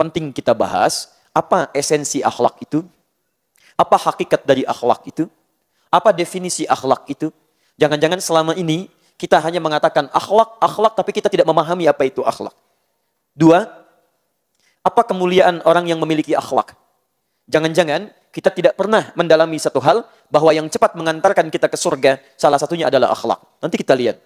penting kita bahas, apa esensi akhlak itu? Apa hakikat dari akhlak itu? Apa definisi akhlak itu? Jangan-jangan selama ini kita hanya mengatakan akhlak, akhlak, tapi kita tidak memahami apa itu akhlak. Dua, apa kemuliaan orang yang memiliki akhlak? Jangan-jangan kita tidak pernah mendalami satu hal bahwa yang cepat mengantarkan kita ke surga, salah satunya adalah akhlak. Nanti kita lihat.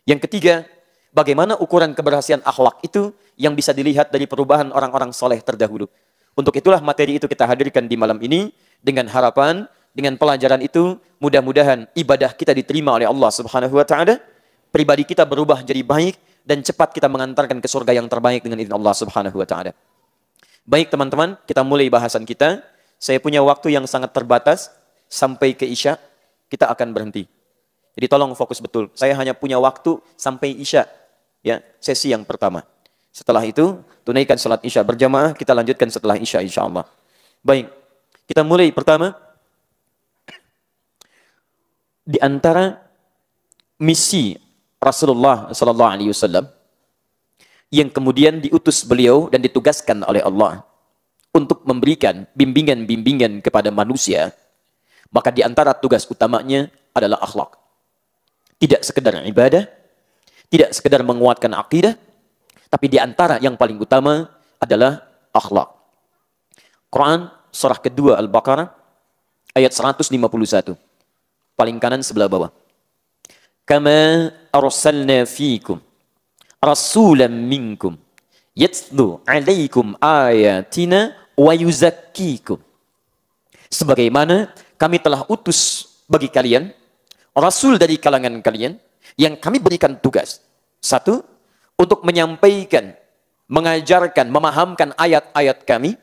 Yang ketiga, bagaimana ukuran keberhasilan akhlak itu yang bisa dilihat dari perubahan orang-orang soleh terdahulu. Untuk itulah materi itu kita hadirkan di malam ini dengan harapan, dengan pelajaran itu, mudah-mudahan ibadah kita diterima oleh Allah Subhanahu wa Ta'ala, pribadi kita berubah jadi baik, dan cepat kita mengantarkan ke surga yang terbaik dengan izin Allah Subhanahu wa Ta'ala. Baik teman-teman, kita mulai bahasan kita. Saya punya waktu yang sangat terbatas, sampai ke Isya, kita akan berhenti. Jadi tolong fokus betul. Saya hanya punya waktu sampai Isya, ya, sesi yang pertama. Setelah itu, tunaikan salat Isya berjamaah, kita lanjutkan setelah Isya insyaAllah. Baik, kita mulai pertama. Di antara misi Rasulullah SAW yang kemudian diutus beliau dan ditugaskan oleh Allah untuk memberikan bimbingan-bimbingan kepada manusia, maka di antara tugas utamanya adalah akhlak. Tidak sekedar ibadah, tidak sekedar menguatkan akidah, tapi di antara yang paling utama adalah akhlak. Quran surah kedua Al-Baqarah ayat 151. Paling kanan sebelah bawah. Kama arsalna fiikum rasulan minkum yatlu alaikum ayatina wa yuzakkikum. Sebagaimana kami telah utus bagi kalian rasul dari kalangan kalian yang kami berikan tugas. Satu, untuk menyampaikan, mengajarkan, memahamkan ayat-ayat kami.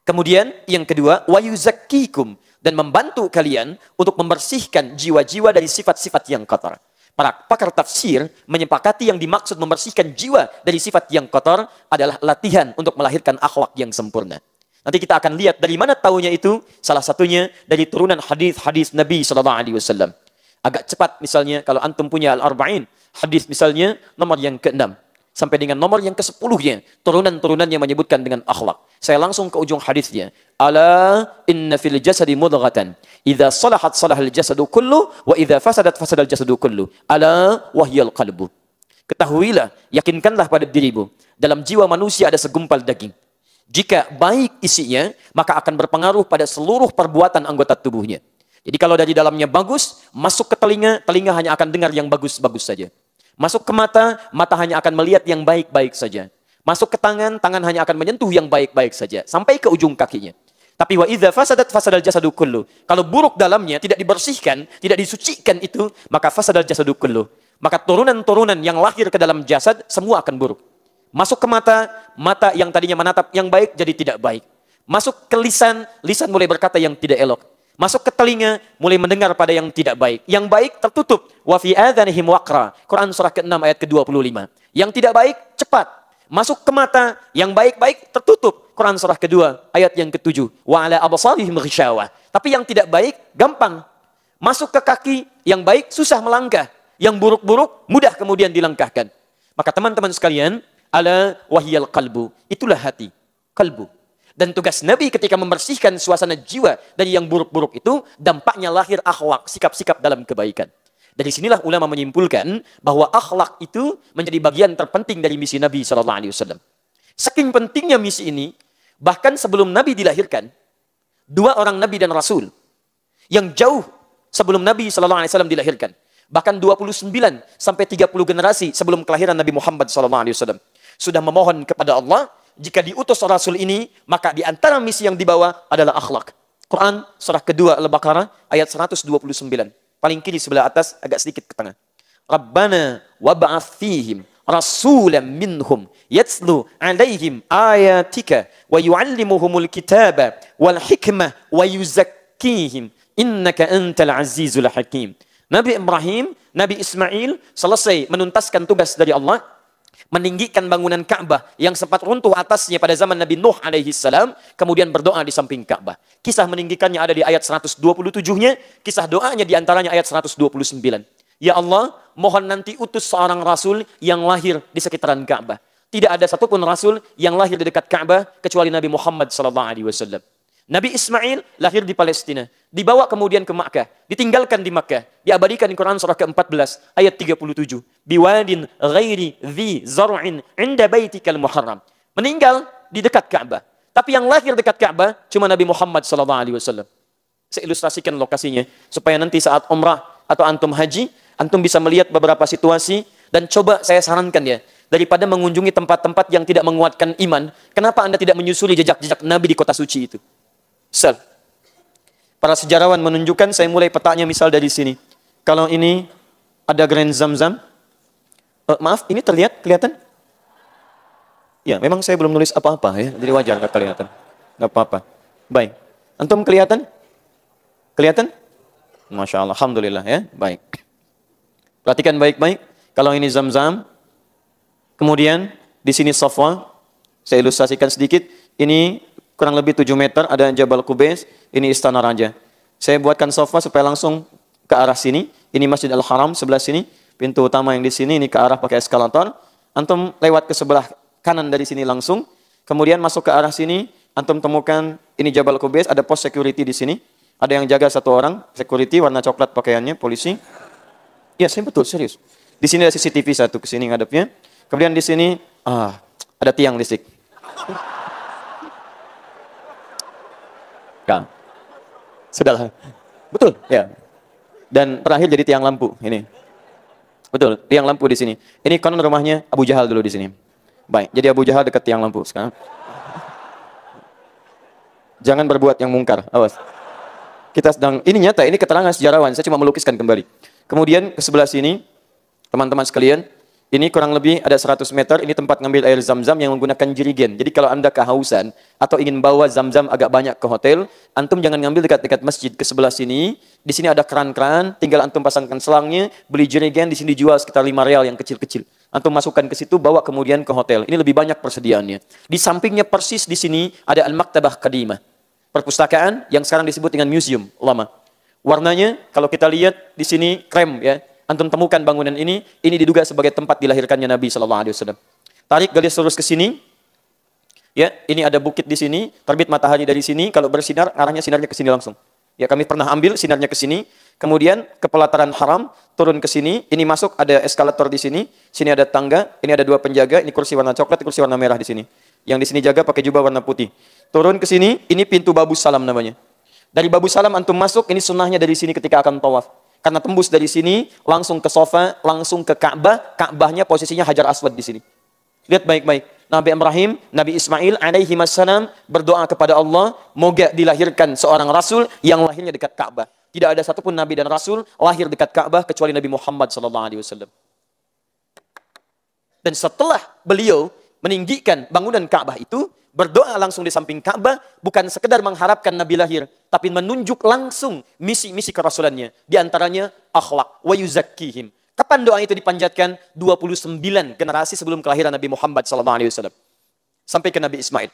Kemudian yang kedua, wa yuzakkikum, dan membantu kalian untuk membersihkan jiwa-jiwa dari sifat-sifat yang kotor. Para pakar tafsir menyepakati yang dimaksud membersihkan jiwa dari sifat yang kotor adalah latihan untuk melahirkan akhlak yang sempurna. Nanti kita akan lihat dari mana taunya itu. Salah satunya dari turunan hadis-hadis Nabi SAW. Agak cepat misalnya kalau antum punya Al-Arba'in. Hadis misalnya nomor yang ke-6. Sampai dengan nomor yang ke-10-nya. Turunan-turunan yang menyebutkan dengan akhlak. Saya langsung ke ujung hadisnya. Ala inna fil jasadi mudghatan. Idza salahat salahal jasadu kullu. Wa idza fasadat fasadal jasadu kullu. Ala wahyal qalbu. Ketahuilah, yakinkanlah pada dirimu. Dalam jiwa manusia ada segumpal daging. Jika baik isinya, maka akan berpengaruh pada seluruh perbuatan anggota tubuhnya. Jadi kalau dari dalamnya bagus, masuk ke telinga, telinga hanya akan dengar yang bagus-bagus saja. Masuk ke mata, mata hanya akan melihat yang baik-baik saja. Masuk ke tangan, tangan hanya akan menyentuh yang baik-baik saja. Sampai ke ujung kakinya. Tapi wa idza fasadat fasadal jasadu kullu. Kalau buruk dalamnya, tidak dibersihkan, tidak disucikan itu, maka fasadal jasadu kullu. Maka turunan-turunan yang lahir ke dalam jasad, semua akan buruk. Masuk ke mata, mata yang tadinya menatap yang baik, jadi tidak baik. Masuk ke lisan, lisan mulai berkata yang tidak elok. Masuk ke telinga, mulai mendengar pada yang tidak baik. Yang baik tertutup. Wa fi adhanihim waqra. Quran surah ke-6 ayat ke-25. Yang tidak baik, cepat. Masuk ke mata, yang baik-baik tertutup. Quran surah kedua, ayat yang ke-7. Wa ala absarihim ghishawah. Tapi yang tidak baik, gampang. Masuk ke kaki, yang baik susah melangkah. Yang buruk-buruk, mudah kemudian dilangkahkan. Maka teman-teman sekalian, ala wahyal qalbu. Itulah hati, kalbu. Dan tugas Nabi ketika membersihkan suasana jiwa dari yang buruk-buruk itu, dampaknya lahir akhlak, sikap-sikap dalam kebaikan. Dari sinilah ulama menyimpulkan bahwa akhlak itu menjadi bagian terpenting dari misi Nabi SAW. Saking pentingnya misi ini, bahkan sebelum Nabi dilahirkan, dua orang Nabi dan Rasul yang jauh sebelum Nabi SAW dilahirkan, bahkan 29 sampai 30 generasi sebelum kelahiran Nabi Muhammad SAW, sudah memohon kepada Allah, jika diutus Rasul ini, maka di antara misi yang dibawa adalah akhlak. Quran surah kedua Al-Baqarah ayat 129. Paling kiri sebelah atas, agak sedikit ke tengah. Rabbana wab'ats fihim rasulan minhum yatslu alaihim ayatika wa yu'allimuhumul kitaba wal hikmah wa yuzakkihim innaka antal azizul hakim. Nabi Ibrahim, Nabi Ismail selesai menuntaskan tugas dari Allah, meninggikan bangunan Ka'bah yang sempat runtuh atasnya pada zaman Nabi Nuh alaihi salam, kemudian berdoa di samping Ka'bah. Kisah meninggikannya ada di ayat 127-nya, kisah doanya di antaranya ayat 129. Ya Allah, mohon nanti utus seorang Rasul yang lahir di sekitaran Ka'bah. Tidak ada satupun Rasul yang lahir di dekat Ka'bah kecuali Nabi Muhammad SAW. Nabi Ismail lahir di Palestina, dibawa kemudian ke Makkah, ditinggalkan di Makkah, diabadikan di Quran surah ke-14 ayat 37. Biwadin ghairi dhi zar'in 'inda baitikal muharram. Meninggal di dekat Ka'bah. Tapi yang lahir dekat Ka'bah cuma Nabi Muhammad SAW. Saya ilustrasikan lokasinya supaya nanti saat umrah atau antum haji, antum bisa melihat beberapa situasi dan coba saya sarankan ya, daripada mengunjungi tempat-tempat yang tidak menguatkan iman, kenapa Anda tidak menyusuri jejak-jejak Nabi di kota suci itu? Misal, para sejarawan menunjukkan, saya mulai petanya misal dari sini. Kalau ini ada Grand Zamzam, maaf, ini kelihatan? Ya, memang saya belum nulis apa-apa ya, jadi wajar nggak kelihatan. Nggak apa-apa. Baik, antum kelihatan? Kelihatan? Masya Allah, alhamdulillah ya, baik. Perhatikan baik-baik. Kalau ini Zamzam, kemudian di sini Safwa, saya ilustrasikan sedikit. Ini kurang lebih 7 meter, ada Jabal Qubais, ini Istana Raja. Saya buatkan sofa supaya langsung ke arah sini. Ini Masjid Al-Haram sebelah sini, pintu utama yang di sini, ini ke arah pakai eskalator. Antum lewat ke sebelah kanan dari sini langsung, kemudian masuk ke arah sini, antum temukan ini Jabal Qubais, ada pos security di sini. Ada yang jaga 1 orang, security warna coklat pakaiannya, polisi. Ya, saya betul, serius. Di sini ada CCTV 1 ke sini ngadepnya. Kemudian di sini ada tiang listrik. Kan. Sudahlah. Betul, ya. Dan terakhir jadi tiang lampu ini. Betul, tiang lampu di sini. Ini konon rumahnya Abu Jahal dulu di sini. Baik, jadi Abu Jahal dekat tiang lampu sekarang. Jangan berbuat yang mungkar, awas. Kita sedang, ini nyata, ini keterangan sejarawan, saya cuma melukiskan kembali. Kemudian ke sebelah sini, teman-teman sekalian, ini kurang lebih ada 100 meter, ini tempat ngambil air Zam-Zam yang menggunakan jerigen. Jadi kalau Anda kehausan atau ingin bawa Zam-Zam agak banyak ke hotel, antum jangan ngambil dekat-dekat masjid, ke sebelah sini. Di sini ada keran-keran, tinggal antum pasangkan selangnya, beli jerigen, di sini dijual sekitar 5 real yang kecil-kecil. Antum masukkan ke situ, bawa kemudian ke hotel. Ini lebih banyak persediaannya. Di sampingnya persis di sini ada Al-Maktabah Qadimah. Perpustakaan yang sekarang disebut dengan museum lama. Warnanya kalau kita lihat di sini krem ya. Antum temukan bangunan ini diduga sebagai tempat dilahirkannya Nabi SAW. Tarik garis lurus ke sini. Ya, ini ada bukit di sini, terbit matahari dari sini, kalau bersinar arahnya sinarnya ke sini langsung. Ya, kami pernah ambil sinarnya ke sini, kemudian ke pelataran haram, turun ke sini, ini masuk ada eskalator di sini ada tangga, ini ada 2 penjaga, ini kursi warna coklat, kursi warna merah di sini. Yang di sini jaga pakai jubah warna putih. Turun ke sini, ini pintu Babus Salam namanya. Dari Babus Salam antum masuk, ini sunnahnya dari sini ketika akan tawaf. Karena tembus dari sini, langsung ke sofa, langsung ke Ka'bah. Ka'bahnya posisinya Hajar Aswad di sini. Lihat baik-baik. Nabi Ibrahim, Nabi Ismail alaihi wassalam berdoa kepada Allah, moga dilahirkan seorang Rasul yang lahirnya dekat Ka'bah. Tidak ada satupun Nabi dan Rasul lahir dekat Ka'bah kecuali Nabi Muhammad SAW. Dan setelah beliau meninggikan bangunan Ka'bah itu, berdoa langsung di samping Ka'bah, bukan sekedar mengharapkan Nabi lahir, tapi menunjuk langsung misi-misi kerasulannya. Di antaranya akhlak, wa yuzakkihim. Kapan doa itu dipanjatkan? 29 generasi sebelum kelahiran Nabi Muhammad SAW. Sampai ke Nabi Ismail.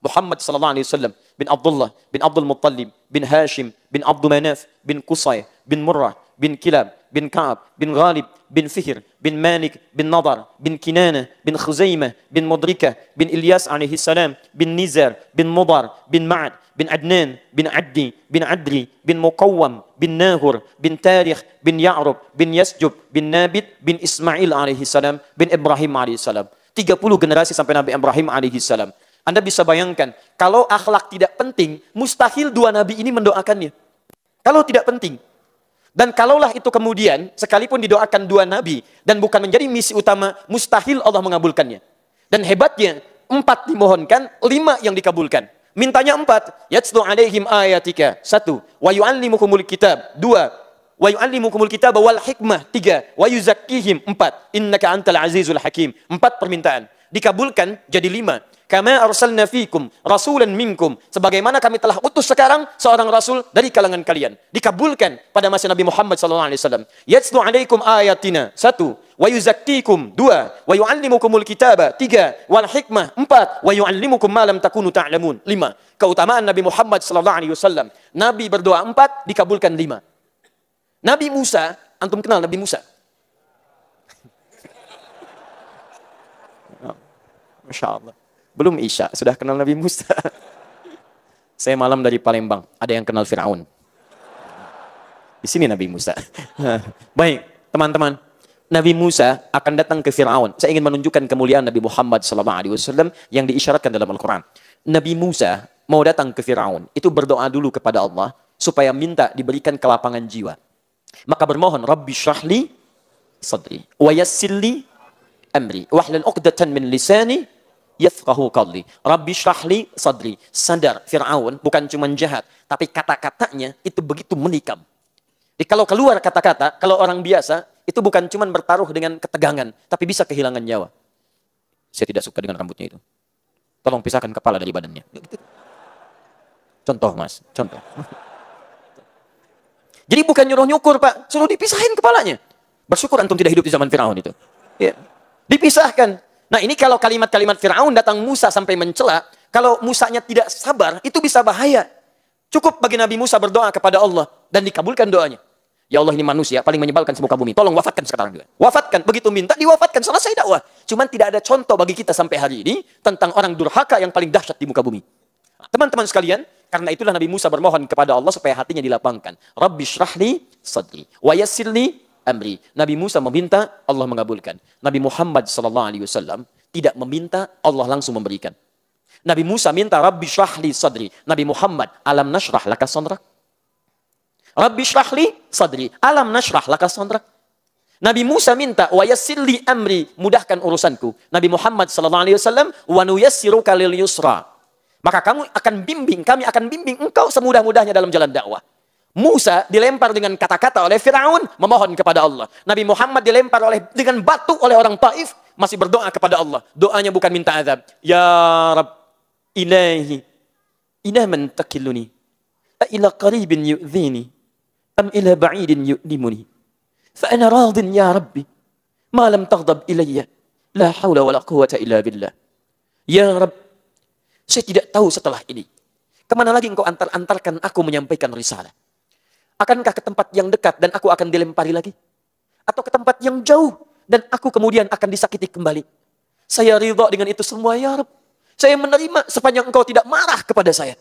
Muhammad SAW bin Abdullah, bin Abdul Muttalib, bin Hashim, bin Abdul Manaf, bin Qusay, bin Murrah, bin Kilab, bin Ka'ab, bin Ghalib, bin Fihr, bin Malik, bin Nadar, bin Kinana, bin Khuzaimah, bin Mudrikah, bin Ilyas alaihi salam, bin Nizar, bin Mudar, bin Ma'ad, bin Adnan, bin Addi, bin Adri, bin Muqawwam, bin Nahur, bin Tarikh, bin Ya'rub, bin Yasjub, bin Nabit, bin Ismail alaihi salam, bin Ibrahim alaihi salam. 30 generasi sampai Nabi Ibrahim alaihi salam. Anda bisa bayangkan, kalau akhlak tidak penting, mustahil 2 nabi ini mendoakannya. Kalau tidak penting. Dan kalaulah itu kemudian, sekalipun didoakan 2 nabi, dan bukan menjadi misi utama, mustahil Allah mengabulkannya. Dan hebatnya, 4 dimohonkan, 5 yang dikabulkan. Mintanya 4, yatslu alaihim ayatika, 1, wa yu'allimukumul kitab, 2, wa yu'allimukumul kitab wal hikmah, 3, wa yuzakkihim, 4, innaka antal azizul hakim. 4 permintaan. Dikabulkan jadi 5. Kama arsalna fikum rasulan minkum, sebagaimana kami telah utus sekarang seorang rasul dari kalangan kalian. Dikabulkan pada masa Nabi Muhammad SAW. Yatslu alaikum ayatina, 1, wa yuzakkikum, 2, wa yu'allimukumul kitaba, 3, wal hikmah, 4, wa yu'allimukum ma lam takunu ta'lamun, 5. Keutamaan Nabi Muhammad SAW. Nabi berdoa 4, dikabulkan 5. Nabi Musa, antum kenal Nabi Musa? Masya Allah. Belum Isya, sudah kenal Nabi Musa. Saya malam dari Palembang, ada yang kenal Fir'aun. Di sini Nabi Musa. Baik, teman-teman. Nabi Musa akan datang ke Fir'aun. Saya ingin menunjukkan kemuliaan Nabi Muhammad SAW yang diisyaratkan dalam Al-Quran. Nabi Musa mau datang ke Fir'aun. Itu berdoa dulu kepada Allah supaya minta diberikan kelapangan jiwa. Maka bermohon, Rabbi syrahli sadri wa yassirli amri wahlul 'uqdatan min lisani yafqahu qawli. Rabbi syrahli sadri. Sadar Fir'aun bukan cuma jahat, tapi kata-katanya itu begitu menikam. Jadi kalau keluar kata-kata, kalau orang biasa itu bukan cuma bertaruh dengan ketegangan, tapi bisa kehilangan nyawa. Saya tidak suka dengan rambutnya itu. Tolong pisahkan kepala dari badannya. Contoh mas, contoh. Jadi bukan nyuruh-nyukur Pak, suruh dipisahin kepalanya. Bersyukur antum tidak hidup di zaman Fir'aun itu. Ya. Dipisahkan. Nah ini kalau kalimat-kalimat Fir'aun datang Musa sampai mencela, kalau Musanya tidak sabar, itu bisa bahaya. Cukup bagi Nabi Musa berdoa kepada Allah, dan dikabulkan doanya. Ya Allah, ini manusia paling menyebalkan semuka bumi. Tolong wafatkan sekarang juga. Wafatkan. Begitu minta, diwafatkan. Selesai dakwah. Cuman tidak ada contoh bagi kita sampai hari ini tentang orang durhaka yang paling dahsyat di muka bumi. Teman-teman sekalian, karena itulah Nabi Musa bermohon kepada Allah supaya hatinya dilapangkan. Rabbi syrahli sadri wa yassirli amri. Nabi Musa meminta, Allah mengabulkan. Nabi Muhammad SAW tidak meminta, Allah langsung memberikan. Nabi Musa minta, Rabbi syrahli sadri. Nabi Muhammad, alam nashrah laka sadrak. Rabbi syrahli sadri. Alam nashrah laka sadrak. Nabi Musa minta, wa yassirli amri. Mudahkan urusanku. Nabi Muhammad SAW, wa nuyassiruka lil yusra. Maka kamu akan bimbing, kami akan bimbing engkau semudah-mudahnya dalam jalan dakwah. Musa dilempar dengan kata-kata oleh Fir'aun, memohon kepada Allah. Nabi Muhammad dilempar dengan batu oleh orang Taif, masih berdoa kepada Allah. Doanya bukan minta azab. Ya Rabb, ilahi, ila man takiluni, ila qaribin yu'zini, am ila ba'idin yu'limuni. Fa'ana radin ya Rabbi, ma lam taghdab ilayya, la hawla wa la quwwata illa billah. Ya Rabb, saya tidak tahu setelah ini, kemana lagi engkau antarkan aku menyampaikan risalah. Akankah ke tempat yang dekat dan aku akan dilempari lagi? Atau ke tempat yang jauh dan aku kemudian akan disakiti kembali? Saya ridha dengan itu semua ya Rabb. Saya menerima sepanjang engkau tidak marah kepada saya.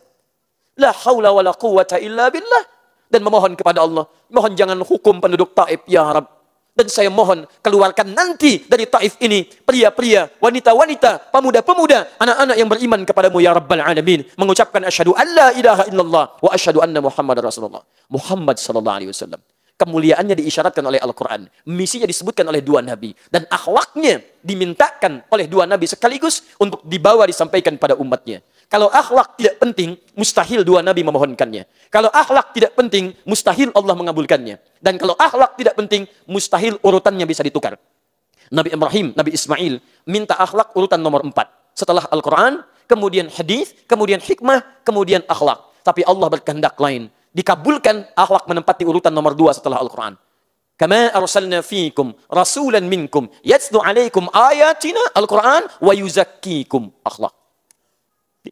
La haula wa la quwwata illa billah. Dan memohon kepada Allah, mohon jangan hukum penduduk Taif ya Rabb. Dan saya mohon keluarkan nanti dari Taif ini pria-pria, wanita-wanita, pemuda-pemuda, anak-anak yang beriman kepadamu ya Rabbal Alamin. Mengucapkan asyhadu an la ilaha illallah wa asyhadu anna Muhammad Rasulullah. Muhammad sallallahu alaihi wasallam. Kemuliaannya diisyaratkan oleh Al-Quran. Misinya disebutkan oleh dua nabi. Dan akhlaknya dimintakan oleh dua nabi sekaligus untuk dibawa disampaikan pada umatnya. Kalau akhlak tidak penting, mustahil dua nabi memohonkannya. Kalau akhlak tidak penting, mustahil Allah mengabulkannya. Dan kalau akhlak tidak penting, mustahil urutannya bisa ditukar. Nabi Ibrahim, Nabi Ismail minta akhlak urutan nomor 4. Setelah Al-Quran, kemudian hadis, kemudian hikmah, kemudian akhlak. Tapi Allah berkehendak lain. Dikabulkan akhlak menempati urutan nomor 2 setelah Al-Quran. Kama arsalna fiikum rasulan minkum yatlu alaikum ayatina Al-Quran wa yuzakkikum akhlak.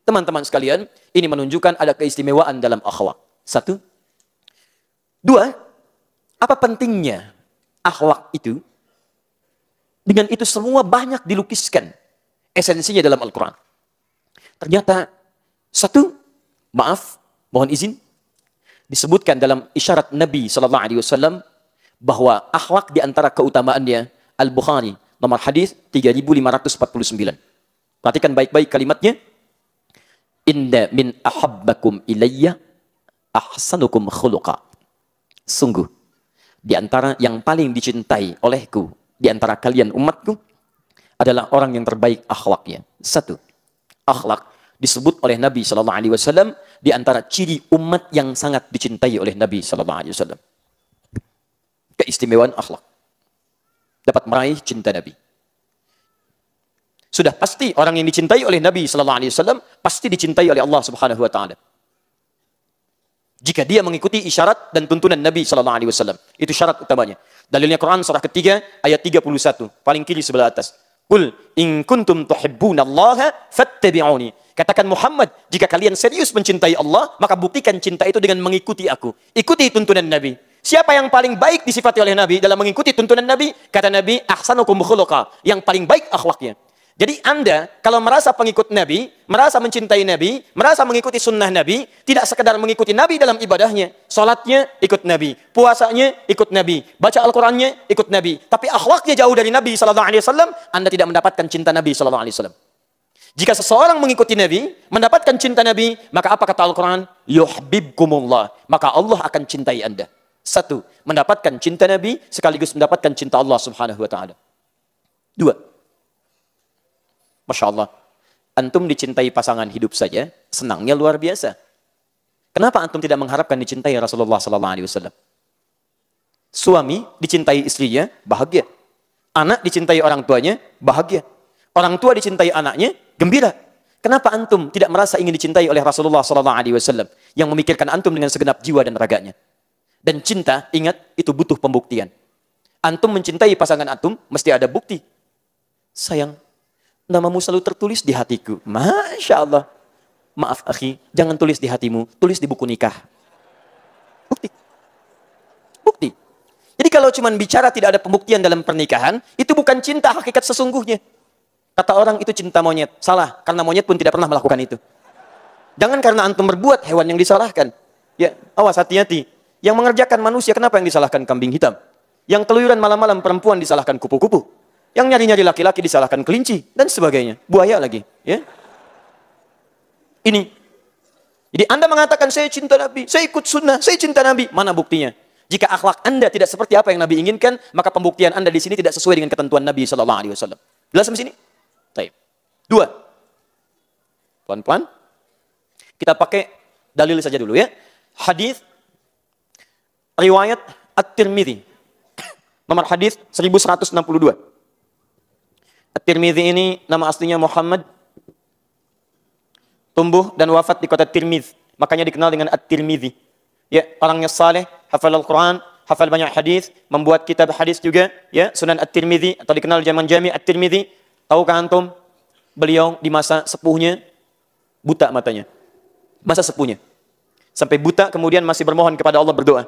Teman-teman sekalian, ini menunjukkan ada keistimewaan dalam akhlak. 1. 2. Apa pentingnya akhlak itu? Dengan itu semua banyak dilukiskan esensinya dalam Al-Quran. Ternyata 1, maaf, mohon izin, disebutkan dalam isyarat Nabi SAW bahwa akhlak di antara keutamaannya Al-Bukhari, nomor hadis 3549. Perhatikan baik-baik kalimatnya. Inna min ahabbakum ilayya ahsanukum khuluqa. Sungguh, di antara yang paling dicintai olehku, di antara kalian umatku, adalah orang yang terbaik akhlaknya. 1. Akhlak disebut oleh Nabi SAW di antara ciri umat yang sangat dicintai oleh Nabi SAW. Keistimewaan akhlak. Dapat meraih cinta Nabi. Sudah pasti orang yang dicintai oleh Nabi SAW pasti dicintai oleh Allah Subhanahu Wa Taala. Jika dia mengikuti isyarat dan tuntunan Nabi SAW, itu syarat utamanya. Dalilnya Quran surah ketiga ayat 31, paling kiri sebelah atas. Qul in kuntum tuhibbunallaha fattabi'uni. Katakan Muhammad, jika kalian serius mencintai Allah, maka buktikan cinta itu dengan mengikuti aku. Ikuti tuntunan Nabi. Siapa yang paling baik disifati oleh Nabi dalam mengikuti tuntunan Nabi? Kata Nabi, ahsanukum khuluqa, yang paling baik akhlaknya. Jadi Anda kalau merasa pengikut Nabi, merasa mencintai Nabi, merasa mengikuti sunnah Nabi, tidak sekedar mengikuti Nabi dalam ibadahnya, salatnya ikut Nabi, puasanya ikut Nabi, baca Al-Qur'annya ikut Nabi, tapi akhlaknya jauh dari Nabi SAW, Anda tidak mendapatkan cinta Nabi SAW. Jika seseorang mengikuti Nabi, mendapatkan cinta Nabi, maka apa kata Al-Quran? Yuhibbukumullah. Maka Allah akan cintai Anda. Satu, mendapatkan cinta Nabi, sekaligus mendapatkan cinta Allah Subhanahu wa Ta'ala. Dua, Masya Allah, antum dicintai pasangan hidup saja, senangnya luar biasa. Kenapa antum tidak mengharapkan dicintai Rasulullah SAW? Suami dicintai istrinya, bahagia. Anak dicintai orang tuanya, bahagia. Orang tua dicintai anaknya, gembira. Kenapa antum tidak merasa ingin dicintai oleh Rasulullah SAW yang memikirkan antum dengan segenap jiwa dan raganya? Dan cinta, ingat, itu butuh pembuktian. Antum mencintai pasangan antum, mesti ada bukti. Sayang, namamu selalu tertulis di hatiku. Masya Allah. Maaf, akhi, jangan tulis di hatimu, tulis di buku nikah. Bukti. Bukti. Jadi kalau cuma bicara tidak ada pembuktian dalam pernikahan, itu bukan cinta hakikat sesungguhnya. Kata orang itu cinta monyet. Salah, karena monyet pun tidak pernah melakukan itu. Jangan karena antum berbuat, hewan yang disalahkan. Ya, awas, hati-hati. Yang mengerjakan manusia, kenapa yang disalahkan kambing hitam? Yang keluyuran malam-malam perempuan disalahkan kupu-kupu. Yang nyari-nyari laki-laki disalahkan kelinci. Dan sebagainya. Buaya lagi. Ya. Ini. Jadi Anda mengatakan, saya cinta Nabi, saya ikut sunnah, saya cinta Nabi. Mana buktinya? Jika akhlak Anda tidak seperti apa yang Nabi inginkan, maka pembuktian Anda di sini tidak sesuai dengan ketentuan Nabi SAW. Jelas sampai sini? Baik. Dua. Puan-puan, kita pakai dalil saja dulu ya. Hadis riwayat At-Tirmidzi. Nomor hadis 1162. At-Tirmidzi ini nama aslinya Muhammad, tumbuh dan wafat di kota Tirmidz, makanya dikenal dengan At-Tirmidzi. Ya, orangnya saleh, hafal Al-Quran, hafal banyak hadis, membuat kitab hadis juga, ya, Sunan At-Tirmidzi atau dikenal zaman Jami' At-Tirmidzi. Tahukah antum, beliau di masa sepuhnya buta matanya. Masa sepuhnya. Sampai buta kemudian masih bermohon kepada Allah, berdoa.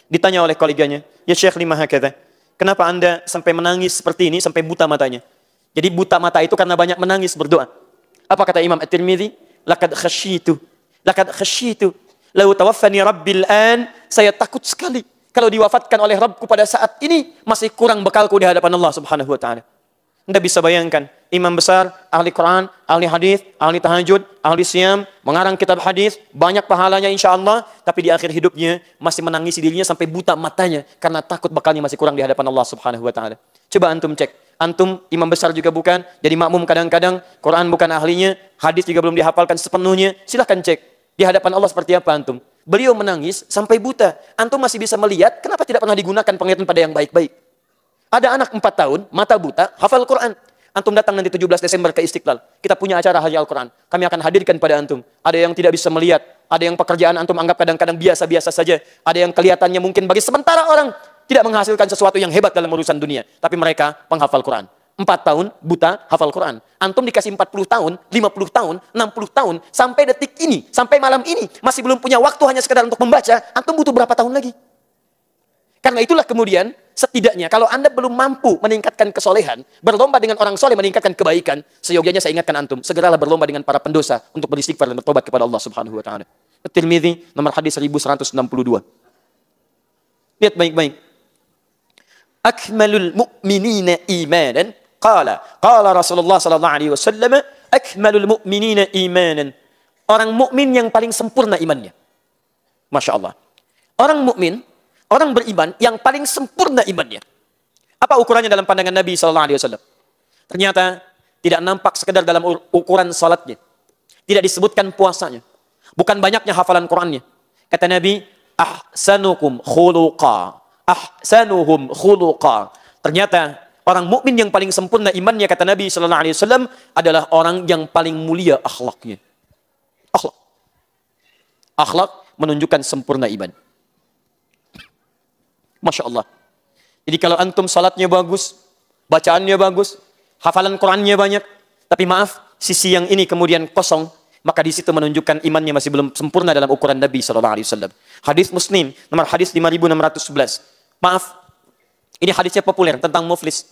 Ditanya oleh koleganya, "Ya Syekh, lima hakadha. Kenapa Anda sampai menangis seperti ini, sampai buta matanya?" Jadi buta mata itu karena banyak menangis berdoa. Apa kata Imam At-Tirmidzi? Laqad khasyitu. Laqad khasyitu. Lau tawaffani rabbil an, saya takut sekali kalau diwafatkan oleh Rabbku pada saat ini masih kurang bekalku di hadapan Allah Subhanahu wa Ta'ala. Anda bisa bayangkan, imam besar, ahli Quran, ahli hadis, ahli tahajud, ahli siyam, mengarang kitab hadis, banyak pahalanya insya Allah, tapi di akhir hidupnya masih menangisi dirinya sampai buta matanya karena takut bakalnya masih kurang di hadapan Allah Subhanahu wa Ta'ala. Coba antum cek, antum imam besar juga bukan, jadi makmum kadang-kadang, Quran bukan ahlinya, hadis juga belum dihafalkan sepenuhnya, silahkan cek di hadapan Allah seperti apa antum. Beliau menangis sampai buta, antum masih bisa melihat, kenapa tidak pernah digunakan penglihatan pada yang baik-baik? Ada anak 4 tahun, mata buta, hafal Quran. Antum datang nanti 17 Desember ke Istiqlal. Kita punya acara Hari Al-Quran. Kami akan hadirkan pada antum. Ada yang tidak bisa melihat. Ada yang pekerjaan antum anggap kadang-kadang biasa-biasa saja. Ada yang kelihatannya mungkin bagi sementara orang tidak menghasilkan sesuatu yang hebat dalam urusan dunia. Tapi mereka penghafal Quran. 4 tahun, buta, hafal Quran. Antum dikasih 40 tahun, 50 tahun, 60 tahun. Sampai detik ini, sampai malam ini. Masih belum punya waktu hanya sekedar untuk membaca. Antum butuh berapa tahun lagi? Karena itulah kemudian, setidaknya kalau Anda belum mampu meningkatkan kesolehan, berlomba dengan orang soleh meningkatkan kebaikan, seyogianya saya ingatkan antum, segeralah berlomba dengan para pendosa untuk beristighfar dan bertobat kepada Allah Subhanahu wa Ta'ala. At-Tirmidzi nomor hadis 1162. Lihat baik-baik. Akmalul mu'minina imanan qala Rasulullah sallallahu alaihi wasallam, akmalul mu'minina imanan. Orang mukmin yang paling sempurna imannya. Masya Allah. Orang mukmin, orang beriman yang paling sempurna imannya. Apa ukurannya dalam pandangan Nabi SAW? Ternyata tidak nampak sekedar dalam ukuran salatnya. Tidak disebutkan puasanya. Bukan banyaknya hafalan Qurannya. Kata Nabi, ahsanukum khuluqa. Ahsanuhum khuluqa. Ternyata orang mukmin yang paling sempurna imannya, kata Nabi SAW, adalah orang yang paling mulia akhlaknya. Akhlak. Akhlak menunjukkan sempurna iman. Masya Allah. Jadi kalau antum salatnya bagus, bacaannya bagus, hafalan Qurannya banyak, tapi maaf, sisi yang ini kemudian kosong, maka di situ menunjukkan imannya masih belum sempurna dalam ukuran Nabi SAW. Hadis Muslim, nomor hadis 5611. Maaf, ini hadisnya populer tentang muflis.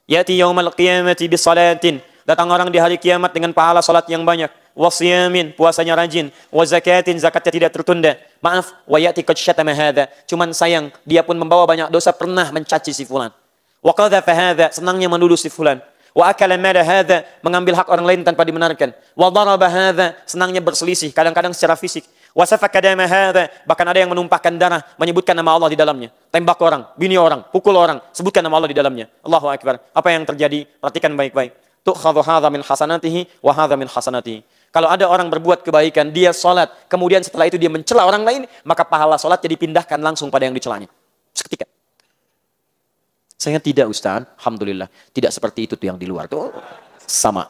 Ya'ti yaumal qiyamati bi salatin. Datang orang di hari kiamat dengan pahala salat yang banyak. Wa siyamin, puasanya rajin. Wa zakatin, zakatnya tidak tertunda. Maaf, wa ya'ti qad syatama hadza. Cuman sayang, dia pun membawa banyak dosa, pernah mencaci si fulan. Wa qadhafa hadza, senangnya menuduh si fulan. Wa akala mala hadza, mengambil hak orang lain tanpa dibenarkan. Wa daraba hadza, senangnya berselisih, kadang-kadang secara fisik. Wa safaka dama hadza, bahkan ada yang menumpahkan darah, menyebutkan nama Allah di dalamnya. Tembak orang, bini orang, pukul orang, sebutkan nama Allah di dalamnya. Allahu akbar. Apa yang terjadi? Perhatikan baik-baik. Tu'khadhu hadza min hasanatihi wa hadza min hasanatihi. Kalau ada orang berbuat kebaikan, dia salat, kemudian setelah itu dia mencela orang lain, maka pahala salatnya dipindahkan langsung pada yang dicelanya. Seketika. Saya tidak, Ustaz. Alhamdulillah. Tidak seperti itu tuh yang di luar. Tuh sama.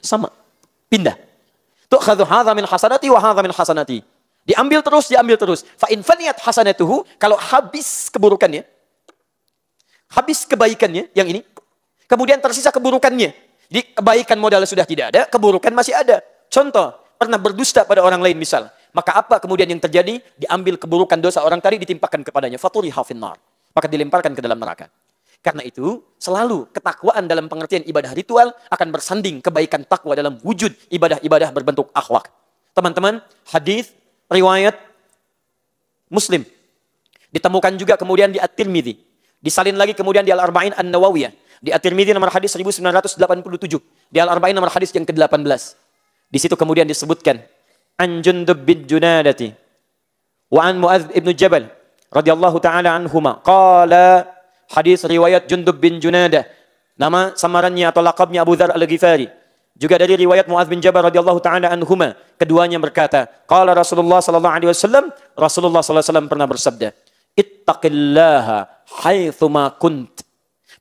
Sama. Pindah. Tu'khadhu hadza min hasanati wa hadza min hasanati. Diambil terus, diambil terus. Fa in faniyat hasanatuhu, kalau habis keburukannya, habis kebaikannya yang ini, kemudian tersisa keburukannya. Jadi kebaikan modal sudah tidak ada, keburukan masih ada. Contoh, pernah berdusta pada orang lain misal. Maka apa kemudian yang terjadi? Diambil keburukan dosa orang tadi ditimpakan kepadanya. Faturiha finnar. Maka dilemparkan ke dalam neraka. Karena itu, selalu ketakwaan dalam pengertian ibadah ritual akan bersanding kebaikan takwa dalam wujud ibadah-ibadah berbentuk akhlak. Teman-teman, hadis riwayat Muslim. Ditemukan juga kemudian di At-Tirmidzi. Disalin lagi kemudian di Al-Arba'in An-Nawawiyah. Di At-Tirmidzi nomor hadis 1987. Di Al-Arba'in nomor hadis yang ke-18. Di situ kemudian disebutkan an Jundub bin Junadati wa an Mu'adz ibn Jabal radhiyallahu taala anhuma qala, hadis riwayat Jundub bin Junadah, nama samarannya atau laqabnya Abu Dzar Al-Ghifari. Juga dari riwayat Mu'adz bin Jabal radhiyallahu taala anhuma, keduanya berkata, qala Rasulullah sallallahu alaihi wasallam, Rasulullah sallallahu alaihi wasallam pernah bersabda, ittaqillaha haitsu ma kunt.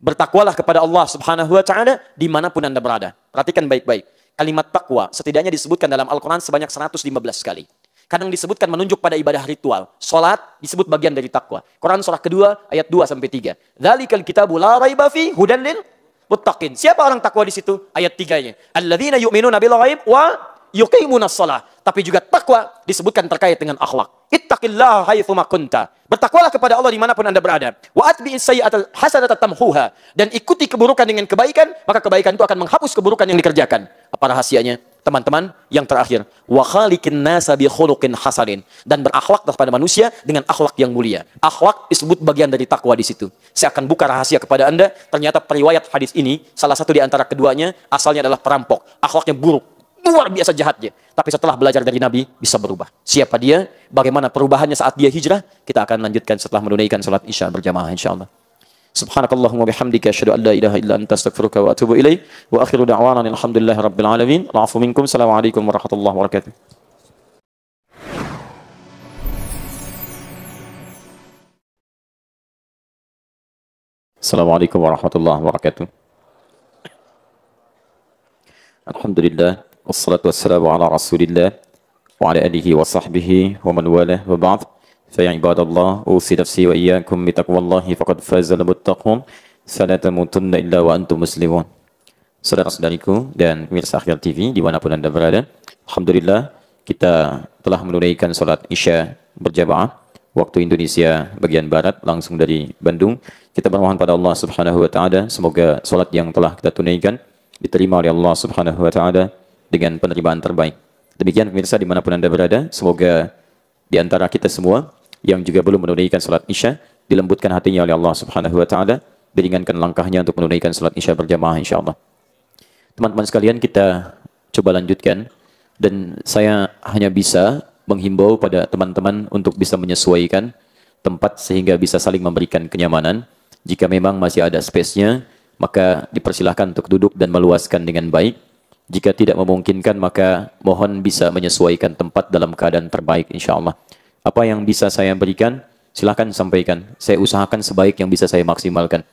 Bertakwalah kepada Allah Subhanahu wa taala dimanapun Anda berada. Perhatikan baik-baik. Kalimat takwa setidaknya disebutkan dalam Al-Qur'an sebanyak 115 kali. Kadang disebutkan menunjuk pada ibadah ritual. Salat disebut bagian dari takwa. Quran surah kedua ayat 2 sampai 3. Dzalikal kitabu la raiba fi hudan lil muttaqin. Siapa orang takwa di situ? Ayat 3-nya. Alladzina yu'minuna bil ghaib wa yuqimunas shalah. Tapi juga takwa disebutkan terkait dengan akhlak. Ittaqillaha haitsu ma kunta. Bertakwalah kepada Allah dimanapun Anda berada. Wa atbi'is sayyi'atal hasanata tamhuha. Dan ikuti keburukan dengan kebaikan, maka kebaikan itu akan menghapus keburukan yang dikerjakan. Apa rahasianya? Teman-teman, yang terakhir, wa khaliqin nasa bi khuluqin hasanin, dan berakhlaklah pada manusia dengan akhlak yang mulia. Akhlak disebut bagian dari takwa di situ. Saya akan buka rahasia kepada Anda. Ternyata periwayat hadis ini, salah satu di antara keduanya asalnya adalah perampok. Akhlaknya buruk, luar biasa jahatnya. Tapi setelah belajar dari Nabi, bisa berubah. Siapa dia? Bagaimana perubahannya saat dia hijrah? Kita akan lanjutkan setelah menunaikan salat Isya berjamaah insyaallah. Subhanakallahumma bihamdika asyhadu an la ilaha illa anta astaghfiruka wa atubu ilaik. Wa akhiru da'wana alhamdulillahi rabbil alamin. Al'afu minkum. Assalamualaikum warahmatullahi wabarakatuh. Assalamualaikum warahmatullahi wabarakatuh. Alhamdulillah. Wassalatu wassalamu ala rasulillah wa ala alihi wa sahbihi wa man walah wa ba'd. Fa ya ibadallah, usi nafsi wa iyyakum bi taqwallahi faqad fazal muttaqun. Fala tamutunna illa wa antum muslimun. Saudara-saudariku dan pemirsa Akhir TV dimanapun Anda berada, alhamdulillah kita telah menunaikan salat Isya berjamaah waktu Indonesia bagian barat langsung dari Bandung. Kita bermohon pada Allah Subhanahu wa taala semoga salat yang telah kita tunaikan diterima oleh Allah Subhanahu wa taala dengan penerimaan terbaik. Demikian pemirsa dimanapun Anda berada, semoga di antara kita semua yang juga belum menunaikan salat Isya dilembutkan hatinya oleh Allah Subhanahu wa taala, diringankan langkahnya untuk menunaikan salat Isya berjamaah insyaallah. Teman-teman sekalian, kita coba lanjutkan, dan saya hanya bisa menghimbau pada teman-teman untuk bisa menyesuaikan tempat sehingga bisa saling memberikan kenyamanan. Jika memang masih ada space-nya, maka dipersilahkan untuk duduk dan meluaskan dengan baik. Jika tidak memungkinkan, maka mohon bisa menyesuaikan tempat dalam keadaan terbaik insyaallah. Apa yang bisa saya berikan, silakan sampaikan. Saya usahakan sebaik yang bisa saya maksimalkan.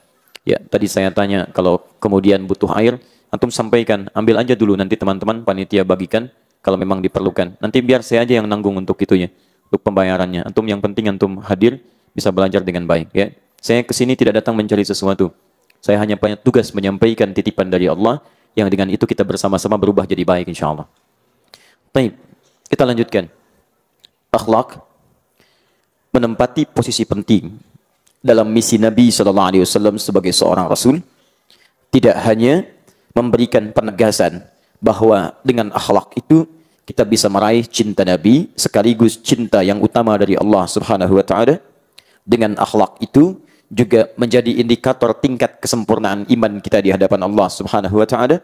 Ya, tadi saya tanya, kalau kemudian butuh air, antum sampaikan, ambil aja dulu, nanti teman-teman panitia bagikan kalau memang diperlukan. Nanti biar saya aja yang nanggung untuk itunya, untuk pembayarannya. Antum yang penting antum hadir, bisa belajar dengan baik. Ya, saya kesini tidak datang mencari sesuatu. Saya hanya punya tugas menyampaikan titipan dari Allah, yang dengan itu kita bersama-sama berubah jadi baik insyaallah. Baik, kita lanjutkan. Akhlak menempati posisi penting dalam misi Nabi SAW sebagai seorang Rasul tidak hanya memberikan penegasan bahwa dengan akhlak itu kita bisa meraih cinta Nabi sekaligus cinta yang utama dari Allah Subhanahu wa taala. Dengan akhlak itu juga menjadi indikator tingkat kesempurnaan iman kita di hadapan Allah Subhanahu wa taala.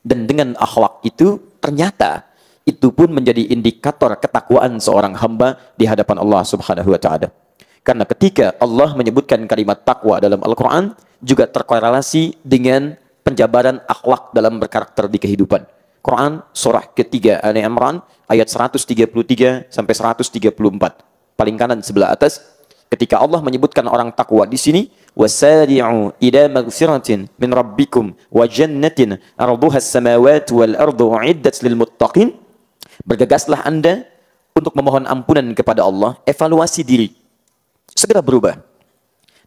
Dan dengan akhlak itu ternyata itu pun menjadi indikator ketakwaan seorang hamba di hadapan Allah Subhanahu wa taala. Karena ketika Allah menyebutkan kalimat takwa dalam Al-Quran, juga terkorelasi dengan penjabaran akhlak dalam berkarakter di kehidupan. Quran surah ketiga Ali Imran ayat 133 sampai 134. Paling kanan sebelah atas, ketika Allah menyebutkan orang takwa di sini, wasari'u ila maghfiratin min rabbikum wa jannatin arduha as-samawati wal ardu uiddat lil muttaqin. Bergegaslah Anda untuk memohon ampunan kepada Allah, evaluasi diri. Segera berubah.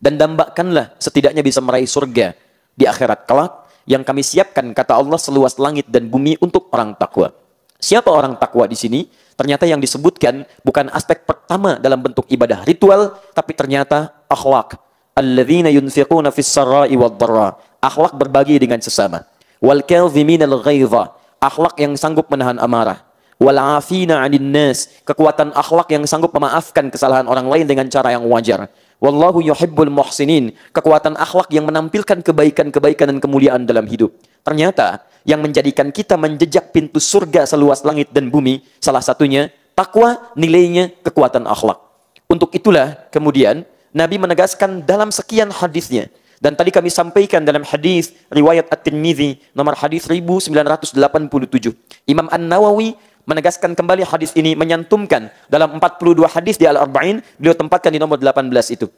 Dan dambakanlah setidaknya bisa meraih surga di akhirat kelak yang kami siapkan, kata Allah, seluas langit dan bumi untuk orang takwa. Siapa orang takwa di sini? Ternyata yang disebutkan bukan aspek pertama dalam bentuk ibadah ritual, tapi ternyata akhlak. Alladzina yunfiquna fis sarra'i wad dharra. Akhlak berbagi dengan sesama. Wal kadhiminal ghaidha. Akhlak yang sanggup menahan amarah. Wal afina 'anil nas, kekuatan akhlak yang sanggup memaafkan kesalahan orang lain dengan cara yang wajar. Wallahu yuhibbul muhsinin, kekuatan akhlak yang menampilkan kebaikan-kebaikan dan kemuliaan dalam hidup. Ternyata yang menjadikan kita menjejak pintu surga seluas langit dan bumi, salah satunya takwa, nilainya kekuatan akhlak. Untuk itulah kemudian Nabi menegaskan dalam sekian hadisnya. Dan tadi kami sampaikan dalam hadis riwayat At-Tirmidzi nomor hadis 1987. Imam An-Nawawi menegaskan kembali hadis ini, menyantumkan dalam 42 hadis di Al-Arba'in, beliau tempatkan di nomor 18 itu.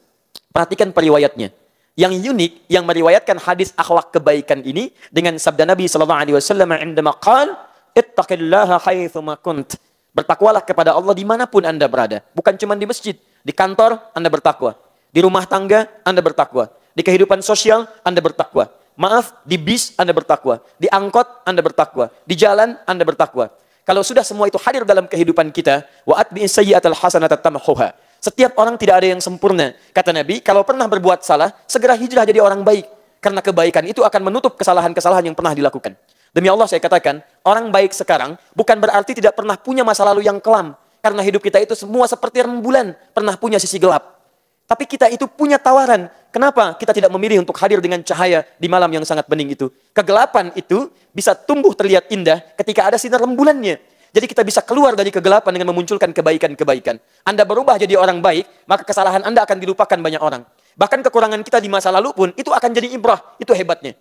Perhatikan periwayatnya. Yang unik, yang meriwayatkan hadis akhlak kebaikan ini dengan sabda Nabi SAW, "Indama qal, ittaqillaha haitsuma kunt." Bertakwalah kepada Allah dimanapun Anda berada. Bukan cuma di masjid, di kantor Anda bertakwa, di rumah tangga Anda bertakwa, di kehidupan sosial Anda bertakwa. Maaf, di bis Anda bertakwa, di angkot Anda bertakwa, di jalan Anda bertakwa. Kalau sudah semua itu hadir dalam kehidupan kita, wa atbi'is sayyi'atal hasanata tamhuha. Setiap orang tidak ada yang sempurna. Kata Nabi, kalau pernah berbuat salah, segera hijrah jadi orang baik. Karena kebaikan itu akan menutup kesalahan-kesalahan yang pernah dilakukan. Demi Allah saya katakan, orang baik sekarang bukan berarti tidak pernah punya masa lalu yang kelam. Karena hidup kita itu semua seperti rembulan, pernah punya sisi gelap. Tapi kita itu punya tawaran. Kenapa kita tidak memilih untuk hadir dengan cahaya di malam yang sangat bening itu? Kegelapan itu bisa tumbuh terlihat indah ketika ada sinar rembulannya. Jadi kita bisa keluar dari kegelapan dengan memunculkan kebaikan-kebaikan. Anda berubah jadi orang baik, maka kesalahan Anda akan dilupakan banyak orang. Bahkan kekurangan kita di masa lalu pun, itu akan jadi ibrah. Itu hebatnya.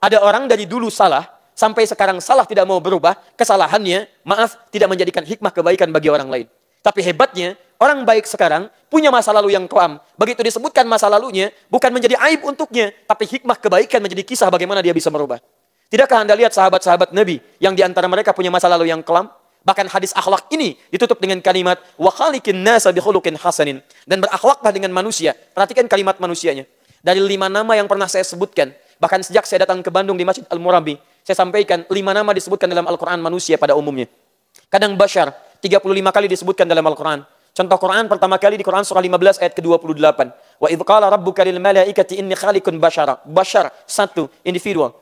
Ada orang dari dulu salah, sampai sekarang salah tidak mau berubah, kesalahannya, maaf, tidak menjadikan hikmah kebaikan bagi orang lain. Tapi hebatnya, orang baik sekarang punya masa lalu yang kelam. Begitu disebutkan masa lalunya, bukan menjadi aib untuknya, tapi hikmah kebaikan menjadi kisah bagaimana dia bisa merubah. Tidakkah Anda lihat sahabat-sahabat Nabi yang diantara mereka punya masa lalu yang kelam? Bahkan hadis akhlak ini ditutup dengan kalimat wa khaliqin nasa bi khuluqin hasanin, dan berakhlaklah dengan manusia. Perhatikan kalimat manusianya. Dari 5 nama yang pernah saya sebutkan, bahkan sejak saya datang ke Bandung di Masjid Al-Murabi, saya sampaikan 5 nama disebutkan dalam Al-Quran manusia pada umumnya. Kadang Bashar 35 kali disebutkan dalam Al-Quran. Contoh Quran pertama kali di Quran surah 15 ayat ke-28. Wa idh qala rabbuka lil malaikati inni khaliqun bashara. Bashar, satu, individual.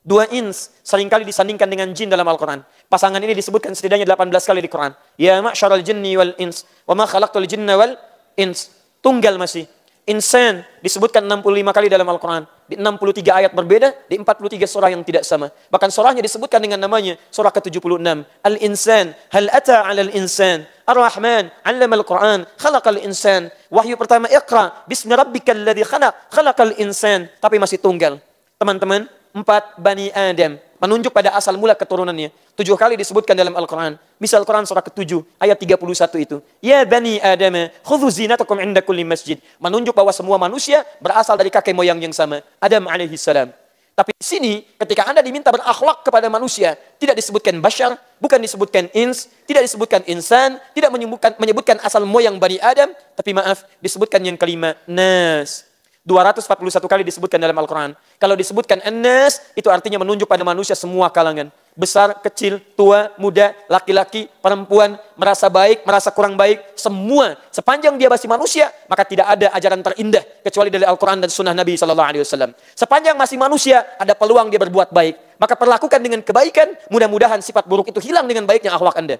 2, ins, seringkali disandingkan dengan jin dalam Al-Quran. Pasangan ini disebutkan setidaknya 18 kali di Quran. Ya ma'syaral jinni wal ins, wa ma khalaqtul jinna wal ins. Tunggal masih. Insan disebutkan 65 kali dalam Al-Quran. Di 63 ayat berbeda, di 43 surah yang tidak sama. Bahkan surahnya disebutkan dengan namanya, surah ke-76. Al-insan, hal ata alal insan, ar-Rahman, allamal Quran, khalaqal insan. Wahyu pertama, iqra, bismi rabbikal ladzi khalaq, khalaqal insan. Tapi masih tunggal. Teman-teman, 4 Bani Adam, menunjuk pada asal mula keturunannya. 7 kali disebutkan dalam Al-Quran. Misal Quran surah ke-7 ayat 31 itu. Ya Bani Adam, khudhu zinatakum inda kulli masjid. Menunjuk bahwa semua manusia berasal dari kakek moyang yang sama, Adam alaihi salam. Tapi di sini ketika Anda diminta berakhlak kepada manusia, tidak disebutkan bashar, bukan disebutkan ins, tidak disebutkan insan, tidak menyebutkan asal moyang Bani Adam, tapi maaf, disebutkan yang kelima, nas. 241 kali disebutkan dalam Al-Quran. Kalau disebutkan an-nas, itu artinya menunjuk pada manusia semua kalangan. besar, kecil, tua, muda, laki-laki, perempuan, merasa baik, merasa kurang baik, semua sepanjang dia masih manusia, maka tidak ada ajaran terindah kecuali dari Al-Quran dan Sunnah Nabi SAW. Sepanjang masih manusia, ada peluang dia berbuat baik, maka perlakukan dengan kebaikan, mudah-mudahan sifat buruk itu hilang dengan baiknya akhlak Anda.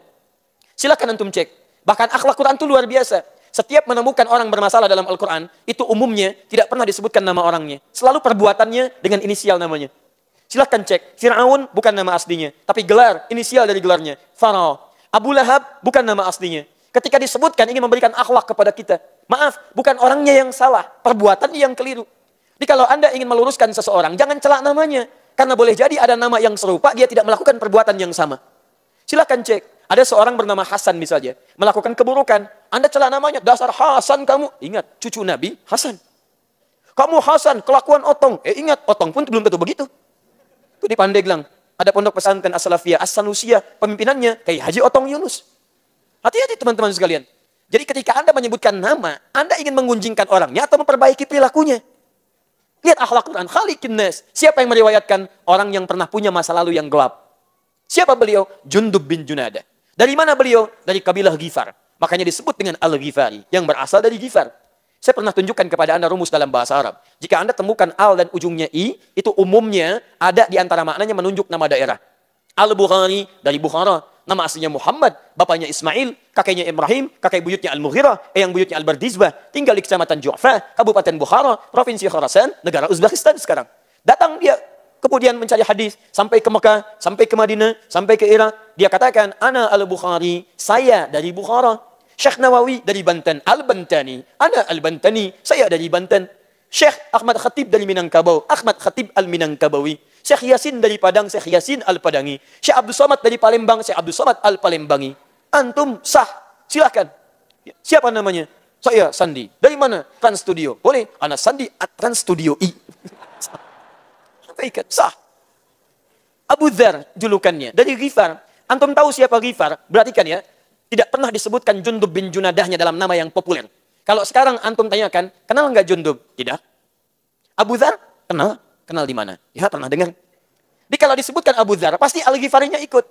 Silakan antum cek. Bahkan akhlak Quran itu luar biasa. Setiap menemukan orang bermasalah dalam Al-Quran, itu umumnya tidak pernah disebutkan nama orangnya. Selalu perbuatannya dengan inisial namanya. Silahkan cek, Fir'aun bukan nama aslinya, tapi gelar, inisial dari gelarnya, Farao. Abu Lahab bukan nama aslinya. Ketika disebutkan ingin memberikan akhlak kepada kita, maaf, bukan orangnya yang salah, perbuatannya yang keliru. Jadi kalau Anda ingin meluruskan seseorang, jangan celak namanya. Karena boleh jadi ada nama yang serupa, dia tidak melakukan perbuatan yang sama. Silahkan cek, ada seorang bernama Hasan misalnya, melakukan keburukan. Anda celak namanya, dasar Hasan kamu. Ingat, cucu Nabi, Hasan. Kamu Hasan, kelakuan otong. Ingat, otong pun belum tentu begitu. Itu di Pandeglang. Ada pondok pesantren As-Salafiyah, As-Sanusia, pemimpinannya kayak Haji Otong Yunus. Hati-hati teman-teman sekalian. Jadi ketika Anda menyebutkan nama, Anda ingin mengunjingkan orangnya atau memperbaiki perilakunya. Lihat akhlak Quran, khaliqin nas. Siapa yang meriwayatkan? Orang yang pernah punya masa lalu yang gelap. Siapa beliau? Jundub bin Junadah. Dari mana beliau? Dari kabilah Ghifar. Makanya disebut dengan Al-Ghifari, yang berasal dari Ghifar. Saya pernah tunjukkan kepada Anda rumus dalam bahasa Arab. Jika Anda temukan al dan ujungnya i, itu umumnya ada di antara maknanya menunjuk nama daerah. Al-Bukhari dari Bukhara, nama aslinya Muhammad, bapaknya Ismail, kakeknya Ibrahim, kakek buyutnya Al-Mughirah, yang buyutnya Al-Bardizbah, tinggal di Kecamatan Ju'fa, Kabupaten Bukhara, Provinsi Khorasan, negara Uzbekistan sekarang. Datang dia, kemudian mencari hadis, sampai ke Mekah, sampai ke Madinah, sampai ke Irak. Dia katakan, Ana Al-Bukhari, saya dari Bukhara. Syekh Nawawi dari Banten, Al-Bantani. Ana Al-Bantani, saya dari Banten. Syekh Ahmad Khatib dari Minangkabau, Ahmad Khatib Al-Minangkabawi. Syekh Yasin dari Padang, Syekh Yasin Al-Padangi. Syekh Abdul Somad dari Palembang, Syekh Abdul Somad Al-Palembangi. Antum sah, silakan. Siapa namanya? Saya Sandi. Dari mana? Trans Studio. Boleh? Ana Sandi at Trans Studio I. Sampaikan, sah. Abu Dzar julukannya dari Ghifar. Antum tahu siapa Ghifar? Perhatikan ya. Tidak pernah disebutkan Jundub bin Junadahnya dalam nama yang populer. Kalau sekarang antum tanyakan, kenal nggak Jundub? Tidak. Abu Dzar? Kenal. Kenal di mana? Ya, pernah dengar. Jadi kalau disebutkan Abu Dzar, pasti Al-Ghifarinya ikut.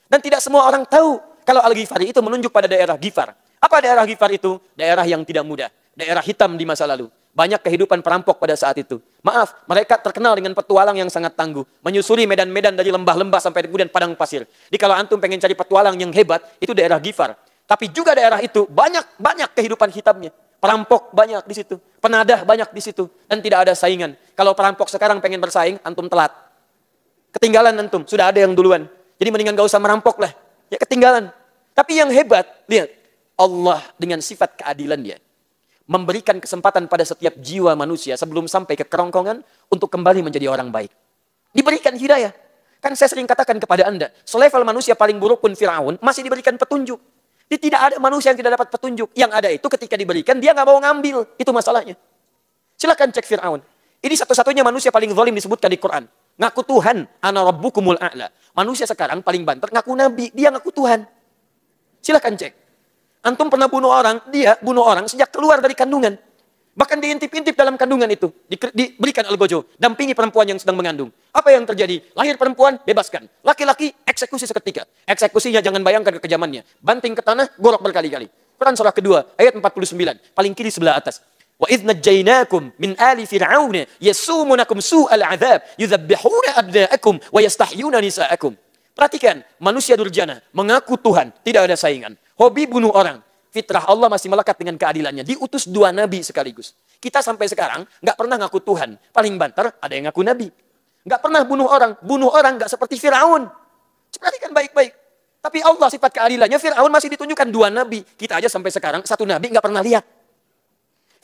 Dan tidak semua orang tahu kalau Al-Ghifari itu menunjuk pada daerah Ghifar. Apa daerah Ghifar itu? Daerah yang tidak mudah. Daerah hitam di masa lalu. Banyak kehidupan perampok pada saat itu. Maaf, mereka terkenal dengan petualang yang sangat tangguh. Menyusuri medan-medan dari lembah-lembah sampai kemudian padang pasir. Jadi kalau antum pengen cari petualang yang hebat, itu daerah Ghifar. Tapi juga daerah itu banyak kehidupan hitamnya. Perampok banyak di situ. Penadah banyak di situ. Dan tidak ada saingan. Kalau perampok sekarang pengen bersaing, antum telat. Ketinggalan antum, sudah ada yang duluan. Jadi mendingan gak usah merampok lah. Ya ketinggalan. Tapi yang hebat, lihat. Allah dengan sifat keadilan dia. Memberikan kesempatan pada setiap jiwa manusia sebelum sampai ke kerongkongan untuk kembali menjadi orang baik. Diberikan hidayah. Kan saya sering katakan kepada Anda, selevel manusia paling buruk pun Fir'aun masih diberikan petunjuk. Jadi tidak ada manusia yang tidak dapat petunjuk. Yang ada itu ketika diberikan, dia nggak mau ngambil. Itu masalahnya. Silakan cek Fir'aun. Ini satu-satunya manusia paling zalim disebutkan di Quran. Ngaku Tuhan, ana rabbukumul a'la. Manusia sekarang paling banter ngaku nabi, dia ngaku Tuhan. Silakan cek. Antum pernah bunuh orang, dia bunuh orang sejak keluar dari kandungan. Bahkan diintip-intip dalam kandungan itu. Diberikan algojo, dampingi perempuan yang sedang mengandung. Apa yang terjadi? Lahir perempuan, bebaskan. Laki-laki, eksekusi seketika. Eksekusinya jangan bayangkan kekejamannya. Banting ke tanah, gorok berkali-kali. Quran surah kedua, ayat 49. Paling kiri sebelah atas. Wa idh najjaynakum min ali fir'auna yasumunakum su'al 'adzab yudzabbihuna abna'akum wa yastahyuna nisa'akum. Perhatikan, manusia durjana mengaku Tuhan, tidak ada saingan. Hobi bunuh orang. Fitrah Allah masih melekat dengan keadilannya. Diutus 2 nabi sekaligus. Kita sampai sekarang nggak pernah ngaku Tuhan. Paling banter ada yang ngaku nabi. Nggak pernah bunuh orang. Bunuh orang nggak seperti Fir'aun. Perhatikan baik-baik. Tapi Allah sifat keadilannya, Fir'aun masih ditunjukkan 2 nabi. Kita aja sampai sekarang 1 nabi nggak pernah lihat.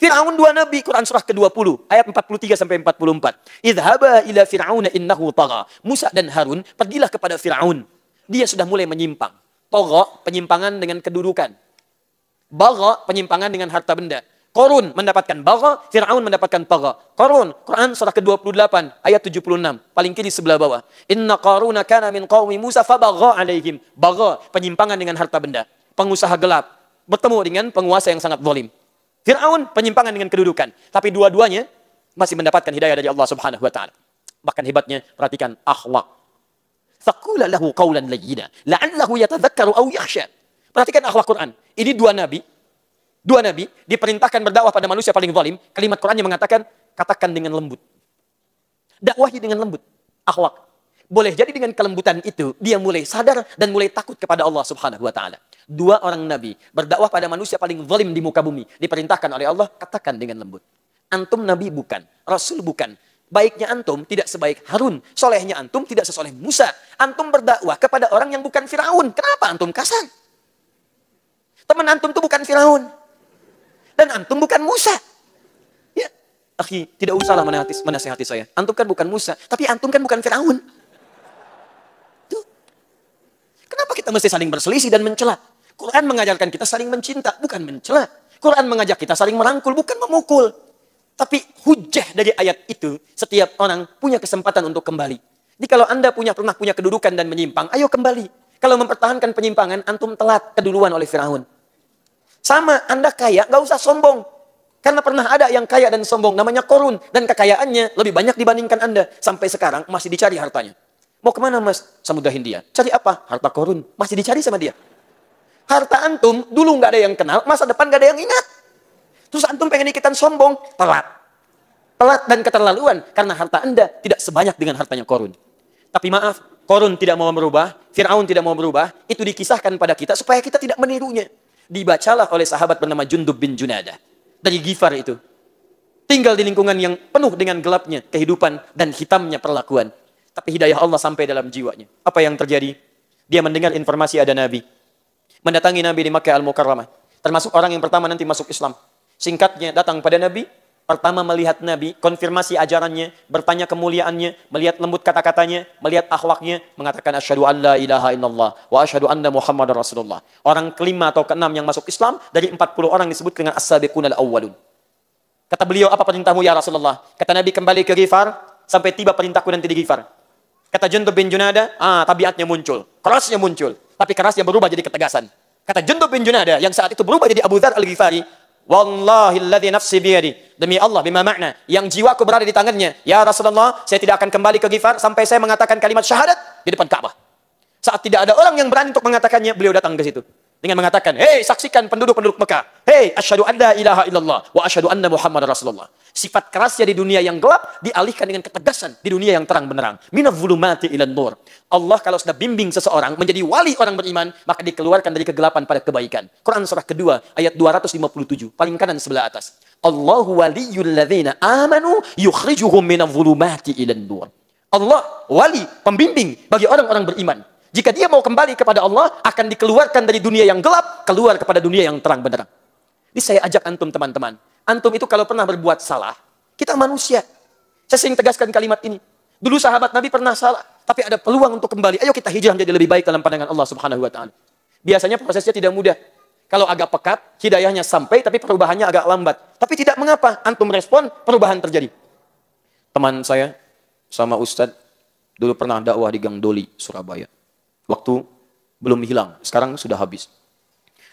Fir'aun 2 nabi, Quran surah ke-20, ayat 43 sampai 44. Idhaba ila Fir'auna innahu tagha. Musa dan Harun pergilah kepada Fir'aun. Dia sudah mulai menyimpang. Tagha, penyimpangan dengan kedudukan. Bagha, penyimpangan dengan harta benda. Qarun mendapatkan bagha, Fir'aun mendapatkan tagha. Qarun, Quran surah ke-28, ayat 76. Paling kiri sebelah bawah. Inna Qaruna kana min qaumi Musa fabagha alaihim. Bagha, penyimpangan dengan harta benda. Pengusaha gelap, bertemu dengan penguasa yang sangat zalim. Fir'aun, penyimpangan dengan kedudukan. Tapi dua-duanya masih mendapatkan hidayah dari Allah subhanahu wa ta'ala. Bahkan hebatnya, perhatikan akhlak. Faqula lahu qawlan layyina la'allahu yatadzakkaru aw yakhsha. Perhatikan akhlak Quran. Ini dua nabi diperintahkan berdakwah pada manusia paling zalim. Kalimat Qurannya mengatakan, katakan dengan lembut. Dakwahi dengan lembut. Akhlak. Boleh jadi dengan kelembutan itu, dia mulai sadar dan mulai takut kepada Allah subhanahu wa ta'ala. Dua orang nabi berdakwah pada manusia paling zalim di muka bumi. Diperintahkan oleh Allah, katakan dengan lembut. Antum nabi bukan, rasul bukan. Baiknya antum tidak sebaik Harun. Solehnya antum tidak sesoleh Musa. Antum berdakwah kepada orang yang bukan Firaun. Kenapa antum kasar? Teman antum itu bukan Firaun. Dan antum bukan Musa. Ya, akhi, tidak usahlah menasihati saya. Antum kan bukan Musa, tapi antum kan bukan Firaun. Tuh. Kenapa kita mesti saling berselisih dan mencela? Quran mengajarkan kita saling mencinta, bukan mencela. Quran mengajak kita saling merangkul, bukan memukul. Tapi hujah dari ayat itu, setiap orang punya kesempatan untuk kembali. Jadi kalau Anda pernah punya kedudukan dan menyimpang, ayo kembali. Kalau mempertahankan penyimpangan, antum telat keduluan oleh Firaun. Sama, Anda kaya, nggak usah sombong. Karena pernah ada yang kaya dan sombong, namanya Korun. Dan kekayaannya lebih banyak dibandingkan Anda. Sampai sekarang masih dicari hartanya. Mau kemana mas? Samudra Hindia. Cari apa? Harta Korun. Masih dicari sama dia. Harta antum, dulu nggak ada yang kenal, masa depan nggak ada yang ingat. Terus antum pengen ikutan sombong, telat. Telat dan keterlaluan, karena harta Anda tidak sebanyak dengan hartanya Korun. Tapi maaf, Korun tidak mau berubah, Fir'aun tidak mau berubah, itu dikisahkan pada kita supaya kita tidak menirunya. Dibacalah oleh sahabat bernama Jundub bin Junadah. Dari Ghifar itu. Tinggal di lingkungan yang penuh dengan gelapnya kehidupan dan hitamnya perlakuan. Tapi hidayah Allah sampai dalam jiwanya. Apa yang terjadi? Dia mendengar informasi ada Nabi. Mendatangi Nabi di Makkah Al-Mukarramah. Termasuk orang yang pertama nanti masuk Islam. Singkatnya datang pada Nabi, pertama melihat Nabi, konfirmasi ajarannya, bertanya kemuliaannya, melihat lembut kata-katanya, melihat akhlaknya, mengatakan asyhadu an la ilaha illallah wa asyhadu anna Muhammadar Rasulullah. Orang kelima atau keenam yang masuk Islam dari 40 orang disebut dengan as-sabiqunal awwalun. Kata beliau, apa perintahmu ya Rasulullah? Kata Nabi, kembali ke Ghifar sampai tiba perintahku nanti di Ghifar. Kata Jundub bin Junadah, tabiatnya muncul, kerasnya muncul, tapi kerasnya berubah jadi ketegasan. Kata Jundub bin Junadah yang saat itu berubah jadi Abu Dzar Al-Ghifari, wallahi alladhi nafsi biyadi, demi Allah, bima makna, yang jiwaku berada di tangannya, ya Rasulullah, saya tidak akan kembali ke Ghifar sampai saya mengatakan kalimat syahadat di depan Ka'bah. Saat tidak ada orang yang berani untuk mengatakannya, beliau datang ke situ dengan mengatakan, hei saksikan penduduk-penduduk Mekah, hei asyhadu an la ilaha illallah wa asyhadu anna Muhammadar Rasulullah. Sifat kerasnya di dunia yang gelap dialihkan dengan ketegasan di dunia yang terang benderang. Minadh dhulumati ilan nur. Allah kalau sudah bimbing seseorang menjadi wali orang beriman, maka dikeluarkan dari kegelapan pada kebaikan. Quran surah kedua ayat 257, paling kanan sebelah atas. Allahu waliyyul ladzina amanu yukhrijuhum minadh dhulumati ilan nur. Allah wali, pembimbing bagi orang-orang beriman. Jika dia mau kembali kepada Allah, akan dikeluarkan dari dunia yang gelap, keluar kepada dunia yang terang benderang. Ini saya ajak antum teman-teman. Antum itu kalau pernah berbuat salah, kita manusia. Saya sering tegaskan kalimat ini. Dulu sahabat Nabi pernah salah, tapi ada peluang untuk kembali. Ayo kita hijrah menjadi lebih baik dalam pandangan Allah Subhanahu wa taala. Biasanya prosesnya tidak mudah. Kalau agak pekat, hidayahnya sampai, tapi perubahannya agak lambat. Tapi tidak mengapa, antum respon, perubahan terjadi. Teman saya sama Ustadz dulu pernah dakwah di Gang Doli, Surabaya. Waktu belum hilang, sekarang sudah habis.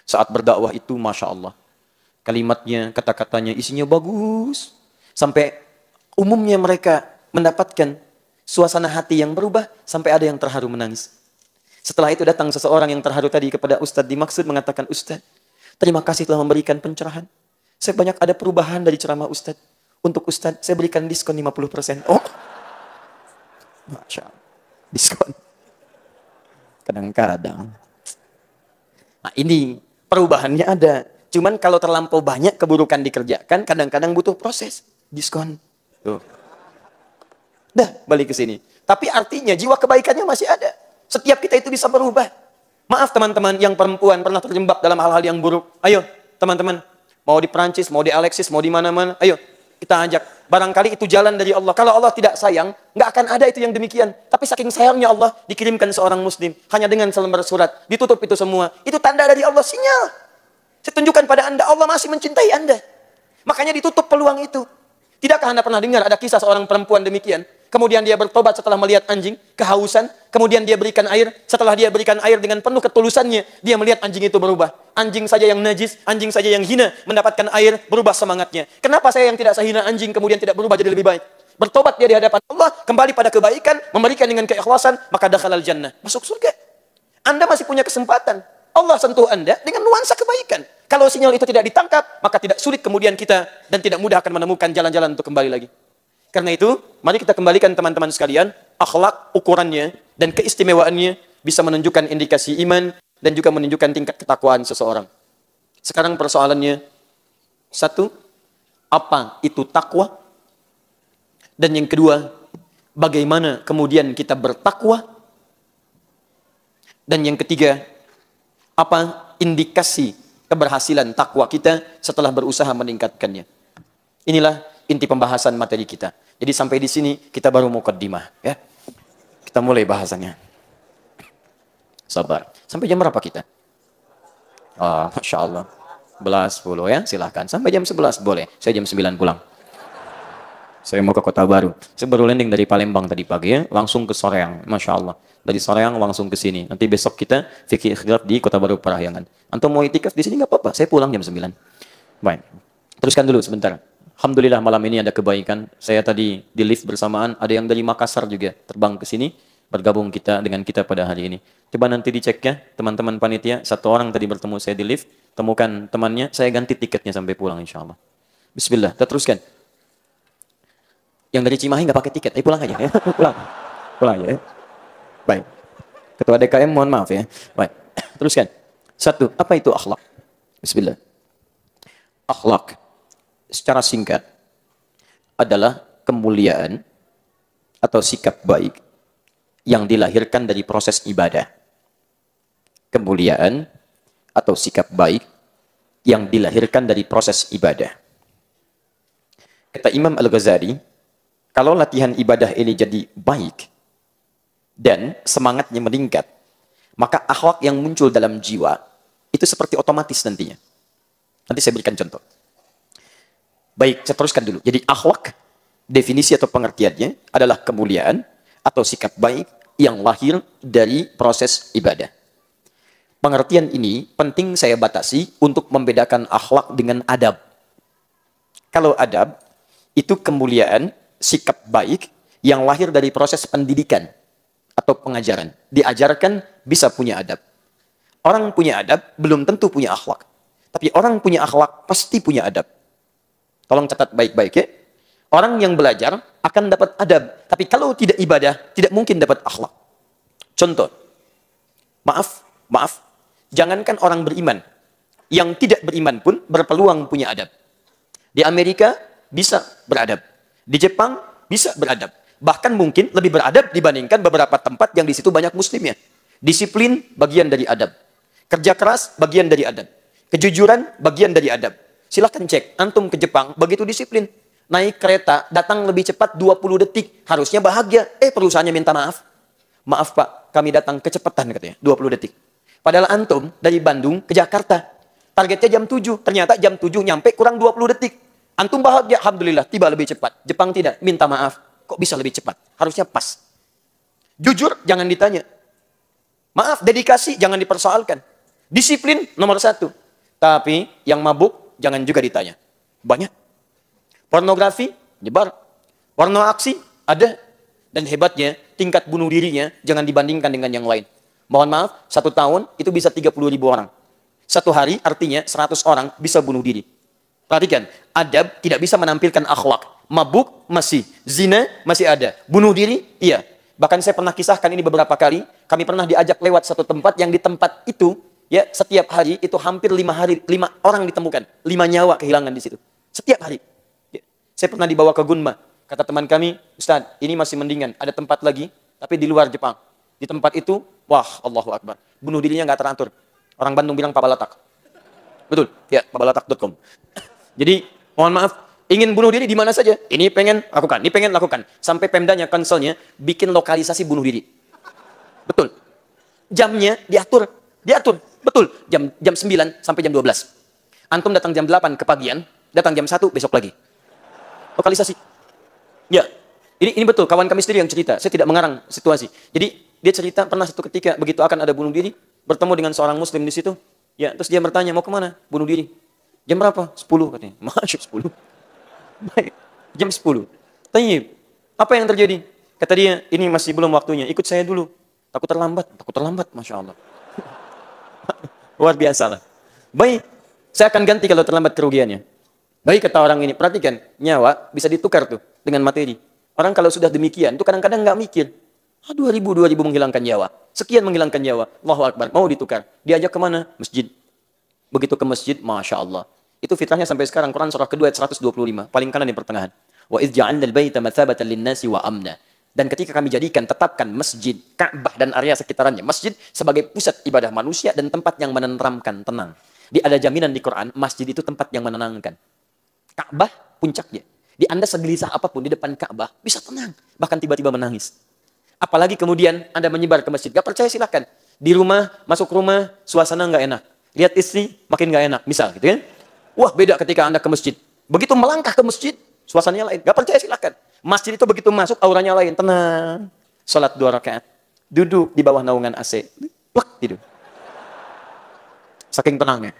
Saat berdakwah itu, Masya Allah. Kalimatnya, kata-katanya, isinya bagus. Sampai umumnya mereka mendapatkan suasana hati yang berubah, sampai ada yang terharu menangis. Setelah itu datang seseorang yang terharu tadi kepada Ustadz dimaksud mengatakan, Ustadz, terima kasih telah memberikan pencerahan. Saya banyak ada perubahan dari ceramah Ustadz. Untuk Ustadz, saya berikan diskon 50%. Oh, Masya Allah. Diskon. Kadang-kadang. Nah ini perubahannya ada. Cuman kalau terlampau banyak keburukan dikerjakan, kadang-kadang butuh proses. Diskon. Tuh. Dah, balik ke sini. Tapi artinya jiwa kebaikannya masih ada. Setiap kita itu bisa berubah. Maaf teman-teman yang perempuan pernah terjebak dalam hal-hal yang buruk. Ayo teman-teman. Mau di Perancis, mau di Alexis, mau di mana-mana. Ayo kita ajak. Barangkali itu jalan dari Allah. Kalau Allah tidak sayang, nggak akan ada itu yang demikian. Tapi saking sayangnya Allah, dikirimkan seorang muslim. Hanya dengan selembar surat. Ditutup itu semua. Itu tanda dari Allah, sinyal. Saya tunjukkan pada Anda, Allah masih mencintai Anda. Makanya ditutup peluang itu. Tidakkah Anda pernah dengar ada kisah seorang perempuan demikian? Kemudian dia bertobat setelah melihat anjing, kehausan. Kemudian dia berikan air. Setelah dia berikan air dengan penuh ketulusannya, dia melihat anjing itu berubah. Anjing saja yang najis, anjing saja yang hina, mendapatkan air, berubah semangatnya. Kenapa saya yang tidak sehina anjing kemudian tidak berubah jadi lebih baik? Bertobat dia di hadapan Allah, kembali pada kebaikan, memberikan dengan keikhlasan, maka dakhalal jannah, masuk surga. Anda masih punya kesempatan. Allah sentuh Anda dengan nuansa kebaikan. Kalau sinyal itu tidak ditangkap, maka tidak sulit kemudian kita dan tidak mudah akan menemukan jalan-jalan untuk kembali lagi. Karena itu, mari kita kembalikan teman-teman sekalian, akhlak, ukurannya, dan keistimewaannya bisa menunjukkan indikasi iman dan juga menunjukkan tingkat ketakwaan seseorang. Sekarang persoalannya, satu, apa itu takwa? Dan yang kedua, bagaimana kemudian kita bertakwa? Dan yang ketiga, apa indikasi keberhasilan takwa kita setelah berusaha meningkatkannya? Inilah inti pembahasan materi kita. Jadi sampai di sini kita baru mukaddimah, ya. Kita mulai bahasannya. Sabar. Sampai jam berapa kita? Masya Allah. 11, 10 ya, silahkan. Sampai jam 11 boleh. Saya jam 9 pulang. Saya mau ke Kota Baru. Saya baru landing dari Palembang tadi pagi ya, langsung ke Soreang. Masya Allah. Dari Soreang langsung ke sini. Nanti besok kita fikih khilaf di Kota Baru Parahyangan. Antum mau itikaf di sini nggak apa-apa. Saya pulang jam 9. Baik. Teruskan dulu sebentar. Alhamdulillah malam ini ada kebaikan. Saya tadi di lift bersamaan. Ada yang dari Makassar juga terbang ke sini. Bergabung dengan kita pada hari ini. Coba nanti dicek ya, teman-teman panitia. Satu orang tadi bertemu saya di lift. Temukan temannya. Saya ganti tiketnya sampai pulang insya Allah. Bismillah. Kita teruskan. Yang dari Cimahi nggak pakai tiket, pulang aja ya. Pulang aja ya. Baik. Ketua DKM mohon maaf ya. Baik. Teruskan. Satu, apa itu akhlak? Bismillah. Akhlak secara singkat adalah kemuliaan atau sikap baik yang dilahirkan dari proses ibadah. Kemuliaan atau sikap baik yang dilahirkan dari proses ibadah. Kata Imam Al-Ghazali, kalau latihan ibadah ini jadi baik dan semangatnya meningkat, maka akhlak yang muncul dalam jiwa itu seperti otomatis nantinya. Nanti saya berikan contoh. Baik, saya teruskan dulu. Jadi akhlak, definisi atau pengertiannya adalah kemuliaan atau sikap baik yang lahir dari proses ibadah. Pengertian ini penting saya batasi untuk membedakan akhlak dengan adab. Kalau adab, itu kemuliaan, sikap baik yang lahir dari proses pendidikan atau pengajaran. Diajarkan bisa punya adab. Orang punya adab belum tentu punya akhlak. Tapi orang punya akhlak pasti punya adab. Tolong catat baik-baik ya. Orang yang belajar akan dapat adab. Tapi kalau tidak ibadah, tidak mungkin dapat akhlak. Contoh. Maaf. Jangankan orang beriman. Yang tidak beriman pun berpeluang punya adab. Di Amerika bisa beradab. Di Jepang bisa beradab. Bahkan mungkin lebih beradab dibandingkan beberapa tempat yang di situ banyak muslimnya. Disiplin bagian dari adab. Kerja keras bagian dari adab. Kejujuran bagian dari adab. Silahkan cek, antum ke Jepang begitu disiplin. Naik kereta datang lebih cepat 20 detik. Harusnya bahagia. Perusahaannya minta maaf. Maaf Pak, kami datang kecepatan katanya, 20 detik. Padahal antum dari Bandung ke Jakarta. Targetnya jam 7. Ternyata jam 7 nyampe kurang 20 detik. Antum bahagia, alhamdulillah, tiba lebih cepat. Jepang tidak, minta maaf. Kok bisa lebih cepat? Harusnya pas. Jujur, jangan ditanya. Maaf, dedikasi, jangan dipersoalkan. Disiplin, nomor 1. Tapi, yang mabuk, jangan juga ditanya. Banyak. Pornografi, nyebar. Porno aksi, ada. Dan hebatnya, tingkat bunuh dirinya, jangan dibandingkan dengan yang lain. Mohon maaf, 1 tahun, itu bisa 30.000 orang. 1 hari, artinya 100 orang bisa bunuh diri. Perhatikan, adab tidak bisa menampilkan akhlak. Mabuk masih, zina masih ada. Bunuh diri, iya. Bahkan saya pernah kisahkan ini beberapa kali. Kami pernah diajak lewat satu tempat yang di tempat itu, ya setiap hari itu hampir 5 orang ditemukan. 5 nyawa kehilangan di situ. Setiap hari. Ya. Saya pernah dibawa ke Gunma. Kata teman kami, Ustaz, ini masih mendingan. Ada tempat lagi, tapi di luar Jepang. Di tempat itu, wah, Allahu Akbar. Bunuh dirinya nggak teratur. Orang Bandung bilang pabalatak. Betul, ya, pabalatak.com. Jadi, mohon maaf, ingin bunuh diri di mana saja. Ini pengen lakukan, ini pengen lakukan. Sampai Pemdanya, konselnya, bikin lokalisasi bunuh diri. Betul. Jamnya diatur. Betul. Jam 9 sampai jam 12. Antum datang jam 8 kepagian, datang jam 1 besok lagi. Lokalisasi. Ya, ini betul. Kawan kami sendiri yang cerita. Saya tidak mengarang situasi. Jadi, dia cerita pernah satu ketika, begitu akan ada bunuh diri, bertemu dengan seorang muslim di situ. Ya, terus dia bertanya, mau kemana? Bunuh diri. Jam berapa? 10 katanya. Masya 10. Baik. Jam 10. Tayyib. Apa yang terjadi? Kata dia, ini masih belum waktunya, ikut saya dulu. Takut terlambat, Masya Allah. Luar biasa lah. Baik, saya akan ganti kalau terlambat kerugiannya. Baik, kata orang ini, perhatikan, nyawa bisa ditukar tuh dengan materi. Orang kalau sudah demikian, itu kadang-kadang nggak mikir. 2000 menghilangkan nyawa. Sekian menghilangkan nyawa. Allahu Akbar, mau ditukar. Diajak kemana? Masjid. Begitu ke masjid, Masya Allah. Itu fitrahnya sampai sekarang. Quran surah kedua ayat 125. Paling kanan di pertengahan. Wa idh ja'alna al-baita mathabatan lin-nasi wa amna. Dan ketika kami jadikan, tetapkan masjid, Ka'bah dan area sekitarannya. Masjid sebagai pusat ibadah manusia dan tempat yang menenteramkan, tenang. Ada jaminan di Quran, masjid itu tempat yang menenangkan. Ka'bah puncaknya. Di Anda segelisah apapun di depan Ka'bah, bisa tenang. Bahkan tiba-tiba menangis. Apalagi kemudian Anda menyebar ke masjid. Gak percaya silahkan. Di rumah, masuk rumah, suasana nggak enak. Lihat istri, makin nggak enak. Misal gitu kan. Wah, beda ketika Anda ke masjid. Begitu melangkah ke masjid, suasananya lain. Gak percaya silahkan. Masjid itu begitu masuk, auranya lain. Tenang. Salat 2 rakaat. Duduk di bawah naungan AC. Plak, tidur. Saking tenangnya.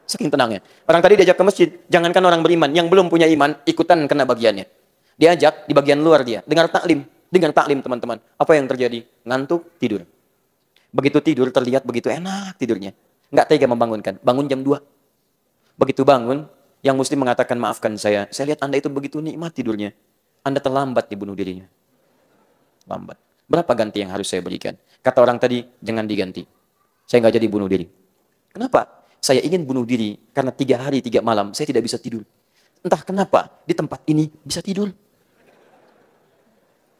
Saking tenangnya. Orang tadi diajak ke masjid. Jangankan orang beriman. Yang belum punya iman, ikutan kena bagiannya. Diajak di bagian luar dia. Dengar taklim. Dengan taklim teman-teman, apa yang terjadi? Ngantuk, tidur. Begitu tidur terlihat begitu enak tidurnya. Nggak tega membangunkan. Bangun jam 2. Begitu bangun, yang muslim mengatakan, maafkan saya lihat Anda itu begitu nikmat tidurnya. Anda terlambat dibunuh dirinya. Lambat. Berapa ganti yang harus saya berikan? Kata orang tadi, jangan diganti. Saya nggak jadi bunuh diri. Kenapa? Saya ingin bunuh diri karena 3 hari 3 malam saya tidak bisa tidur. Entah kenapa di tempat ini bisa tidur.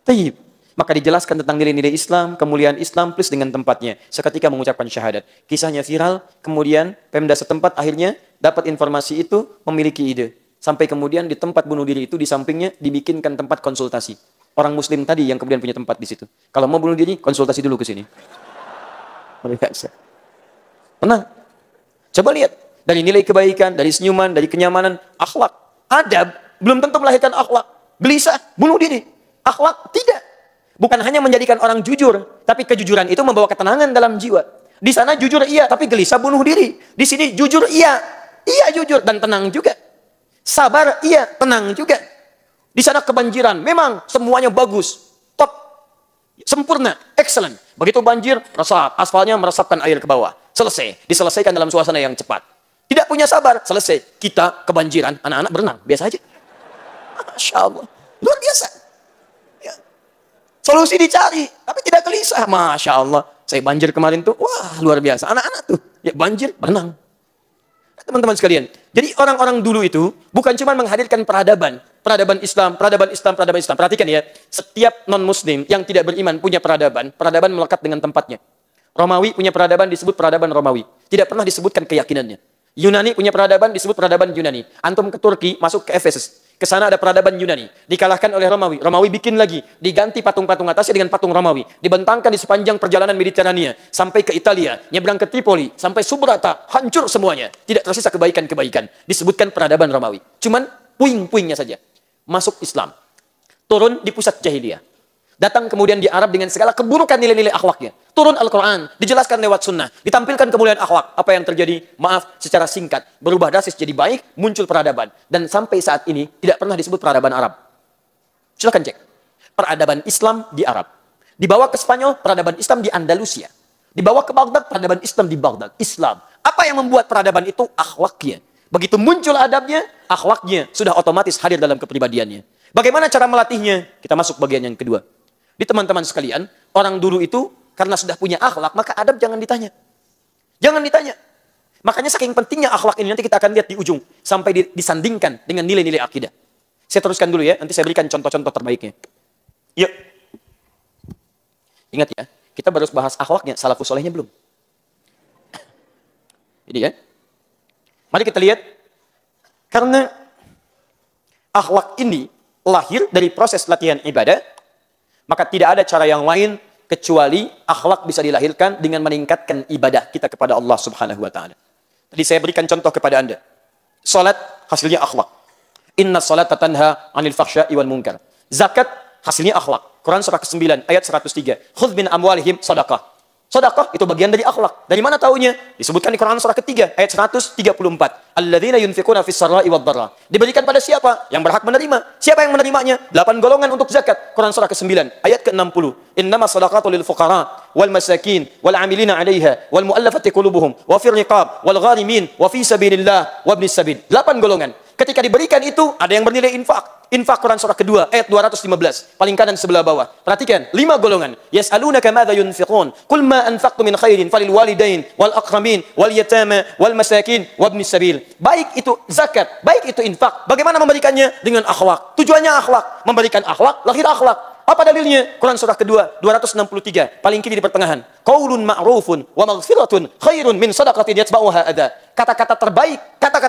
Taib. Maka dijelaskan tentang nilai-nilai Islam, kemuliaan Islam plus dengan tempatnya. Seketika mengucapkan syahadat. Kisahnya viral, kemudian Pemda setempat akhirnya dapat informasi itu, memiliki ide. Sampai kemudian di tempat bunuh diri itu di sampingnya dibikinkan tempat konsultasi. Orang muslim tadi yang kemudian punya tempat di situ. Kalau mau bunuh diri, konsultasi dulu ke sini. Tenang. Coba lihat. Dari nilai kebaikan, dari senyuman, dari kenyamanan, akhlak, adab, belum tentu melahirkan akhlak. Gelisah, bunuh diri. Akhlak tidak. Bukan hanya menjadikan orang jujur, tapi kejujuran itu membawa ketenangan dalam jiwa. Di sana jujur iya, tapi gelisah bunuh diri. Di sini jujur iya, iya jujur dan tenang juga. Sabar iya, tenang juga. Di sana kebanjiran, memang semuanya bagus, top, sempurna, excellent. Begitu banjir, resap, aspalnya meresapkan air ke bawah. Selesai, diselesaikan dalam suasana yang cepat. Tidak punya sabar, selesai. Kita kebanjiran, anak-anak berenang, biasa aja. Masya Allah, luar biasa. Solusi dicari, tapi tidak gelisah. Masya Allah. Saya banjir kemarin tuh, wah luar biasa. Anak-anak tuh, ya banjir, berenang. Teman-teman sekalian. Jadi orang-orang dulu itu, bukan cuma menghadirkan peradaban. Peradaban Islam, peradaban Islam, peradaban Islam. Perhatikan ya, setiap non-muslim yang tidak beriman punya peradaban. Peradaban melekat dengan tempatnya. Romawi punya peradaban disebut peradaban Romawi. Tidak pernah disebutkan keyakinannya. Yunani punya peradaban disebut peradaban Yunani. Antum ke Turki, masuk ke Efesus. Ke sana ada peradaban Yunani. Dikalahkan oleh Romawi. Romawi bikin lagi. Diganti patung-patung atasnya dengan patung Romawi. Dibentangkan di sepanjang perjalanan Mediterania. Sampai ke Italia. Nyebrang ke Tripoli. Sampai Subrata. Hancur semuanya. Tidak tersisa kebaikan-kebaikan. Disebutkan peradaban Romawi. Cuman puing-puingnya saja. Masuk Islam. Turun di pusat jahiliyah. Datang kemudian di Arab dengan segala keburukan nilai-nilai akhlaknya. Turun Al-Quran, dijelaskan lewat sunnah, ditampilkan kemuliaan akhlak. Apa yang terjadi? Maaf, secara singkat, berubah drastis jadi baik, muncul peradaban. Dan sampai saat ini, tidak pernah disebut peradaban Arab. Silakan cek. Peradaban Islam di Arab. Dibawa ke Spanyol, peradaban Islam di Andalusia. Dibawa ke Baghdad, peradaban Islam di Baghdad. Islam. Apa yang membuat peradaban itu? Akhlaknya. Begitu muncul adabnya, akhlaknya sudah otomatis hadir dalam kepribadiannya. Bagaimana cara melatihnya? Kita masuk bagian yang kedua. Di teman-teman sekalian, orang dulu itu karena sudah punya akhlak, maka adab jangan ditanya. Jangan ditanya. Makanya saking pentingnya akhlak ini, nanti kita akan lihat di ujung. Sampai disandingkan dengan nilai-nilai akidah. Saya teruskan dulu ya, nanti saya berikan contoh-contoh terbaiknya. Yuk. Ingat ya, kita baru bahas akhlaknya, salafus solehnya belum. Ini ya. Mari kita lihat. Karena akhlak ini lahir dari proses latihan ibadah, maka tidak ada cara yang lain kecuali akhlak bisa dilahirkan dengan meningkatkan ibadah kita kepada Allah Subhanahu wa taala. Tadi saya berikan contoh kepada Anda. Salat hasilnya akhlak. Inna salata tanha 'anil fahsya'i wal munkar. Zakat hasilnya akhlak. Quran surah ke-9 ayat 103. Khudz min amwalihim shadaqah. Sedekah itu bagian dari akhlak. Dari mana taunya? Disebutkan di Quran surah ketiga ayat 134. Alladzina yunfiquna fis sarai wad dharra. Diberikan pada siapa? Yang berhak menerima. Siapa yang menerimanya? 8 golongan untuk zakat. Quran surah ke-9 ayat ke-60. Innamas shadaqatu lil fuqara wal masakin wal 'amilina 'alaiha wal mu'allafati qulubuhum wa fir riqab wal gharimin wa fi sabilillah wa ibnis sabil. 8 golongan. Ketika diberikan itu, ada yang bernilai infak. Infak Quran surah kedua, ayat 215. Paling kanan sebelah bawah. Perhatikan, 5 golongan. Yas'alunaka madza yunfiqun. Qul ma anfaqtu min khairin falil walidain wal aqramin wal yatama wal masakin wa ibnis sabil. Baik itu zakat, baik itu infak. Bagaimana memberikannya? Dengan akhlak. Tujuannya akhlak. Memberikan akhlak, lahir akhlak. Apa dalilnya? Quran surah kedua, 263. Paling kiri di pertengahan. Qaulun ma'rufun wa maghfiratun khairun min shadaqatin yatba'uha adza. Kata-kata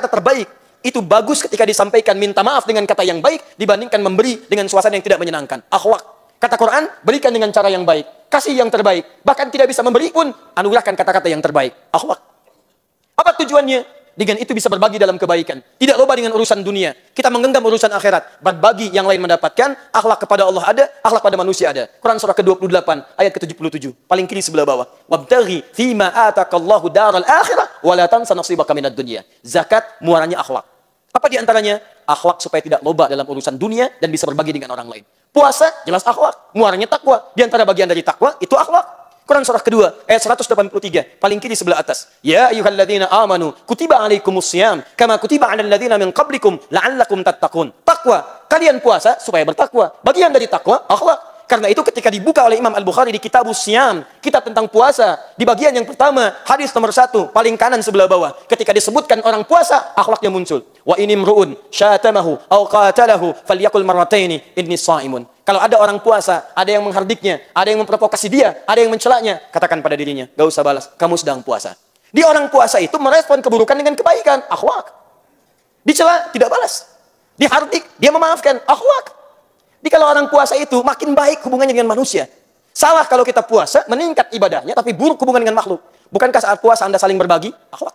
terbaik itu bagus ketika disampaikan minta maaf dengan kata yang baik dibandingkan memberi dengan suasana yang tidak menyenangkan. Akhlak. Kata Quran, berikan dengan cara yang baik. Kasih yang terbaik. Bahkan tidak bisa memberi pun, anugerahkan kata-kata yang terbaik. Akhlak. Apa tujuannya? Dengan itu bisa berbagi dalam kebaikan. Tidak loba dengan urusan dunia. Kita menggenggam urusan akhirat. Berbagi yang lain mendapatkan. Akhlak kepada Allah ada, akhlak pada manusia ada. Quran surah ke-28 ayat ke-77. Paling kiri sebelah bawah. Wabtaghi fima atakallahu daral akhirah wa la tansa nasibaka minad dunya. Zakat muaranya akhlak. Apa di antaranya? Akhlak supaya tidak loba dalam urusan dunia dan bisa berbagi dengan orang lain. Puasa, jelas akhlak. Muaranya takwa. Di antara bagian dari takwa, itu akhlak. Quran surah kedua, ayat 183. Paling kiri sebelah atas. Ya ayyuhalladzina amanu, kutiba alaikumus siyam, kama kutiba alal ladzina min qablikum, la'allakum tattaqun. Takwa. Kalian puasa supaya bertakwa. Bagian dari takwa, akhlak. Karena itu ketika dibuka oleh Imam Al-Bukhari di Kitabus Siyam, kitab tentang puasa, di bagian yang pertama, hadis nomor 1, paling kanan sebelah bawah, ketika disebutkan orang puasa, akhlaknya muncul. Wa inimru'un syatamahu aw qatalahu falyakul marrataini inni shaimun. Kalau ada orang puasa, ada yang menghardiknya, ada yang memprovokasi dia, ada yang mencelaknya, katakan pada dirinya, gak usah balas, kamu sedang puasa. Di orang puasa itu merespon keburukan dengan kebaikan, akhlak. Dicela, tidak balas. Dihardik, dia memaafkan, akhlak. Jadi kalau orang puasa itu makin baik hubungannya dengan manusia. Salah kalau kita puasa, meningkat ibadahnya, tapi buruk hubungan dengan makhluk. Bukankah saat puasa Anda saling berbagi? Akhlak.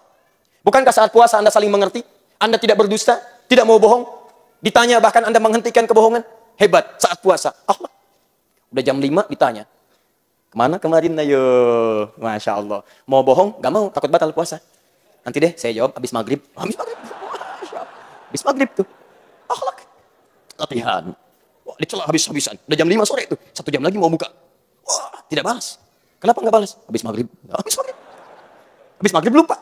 Bukankah saat puasa Anda saling mengerti? Anda tidak berdusta, tidak mau bohong. Ditanya bahkan Anda menghentikan kebohongan. Hebat saat puasa. Akhlak. Udah jam 5 ditanya. Kemana kemarin? Ayo. Masya Allah. Mau bohong? Gak mau, takut batal puasa. Nanti deh saya jawab habis maghrib. Habis maghrib. Habis maghrib tuh. Akhlak. Latihan. Wah, dicela habis-habisan. Udah jam 5 sore itu. 1 jam lagi mau buka. Wah, tidak balas. Kenapa nggak balas? Habis maghrib. Habis maghrib. Habis maghrib lupa.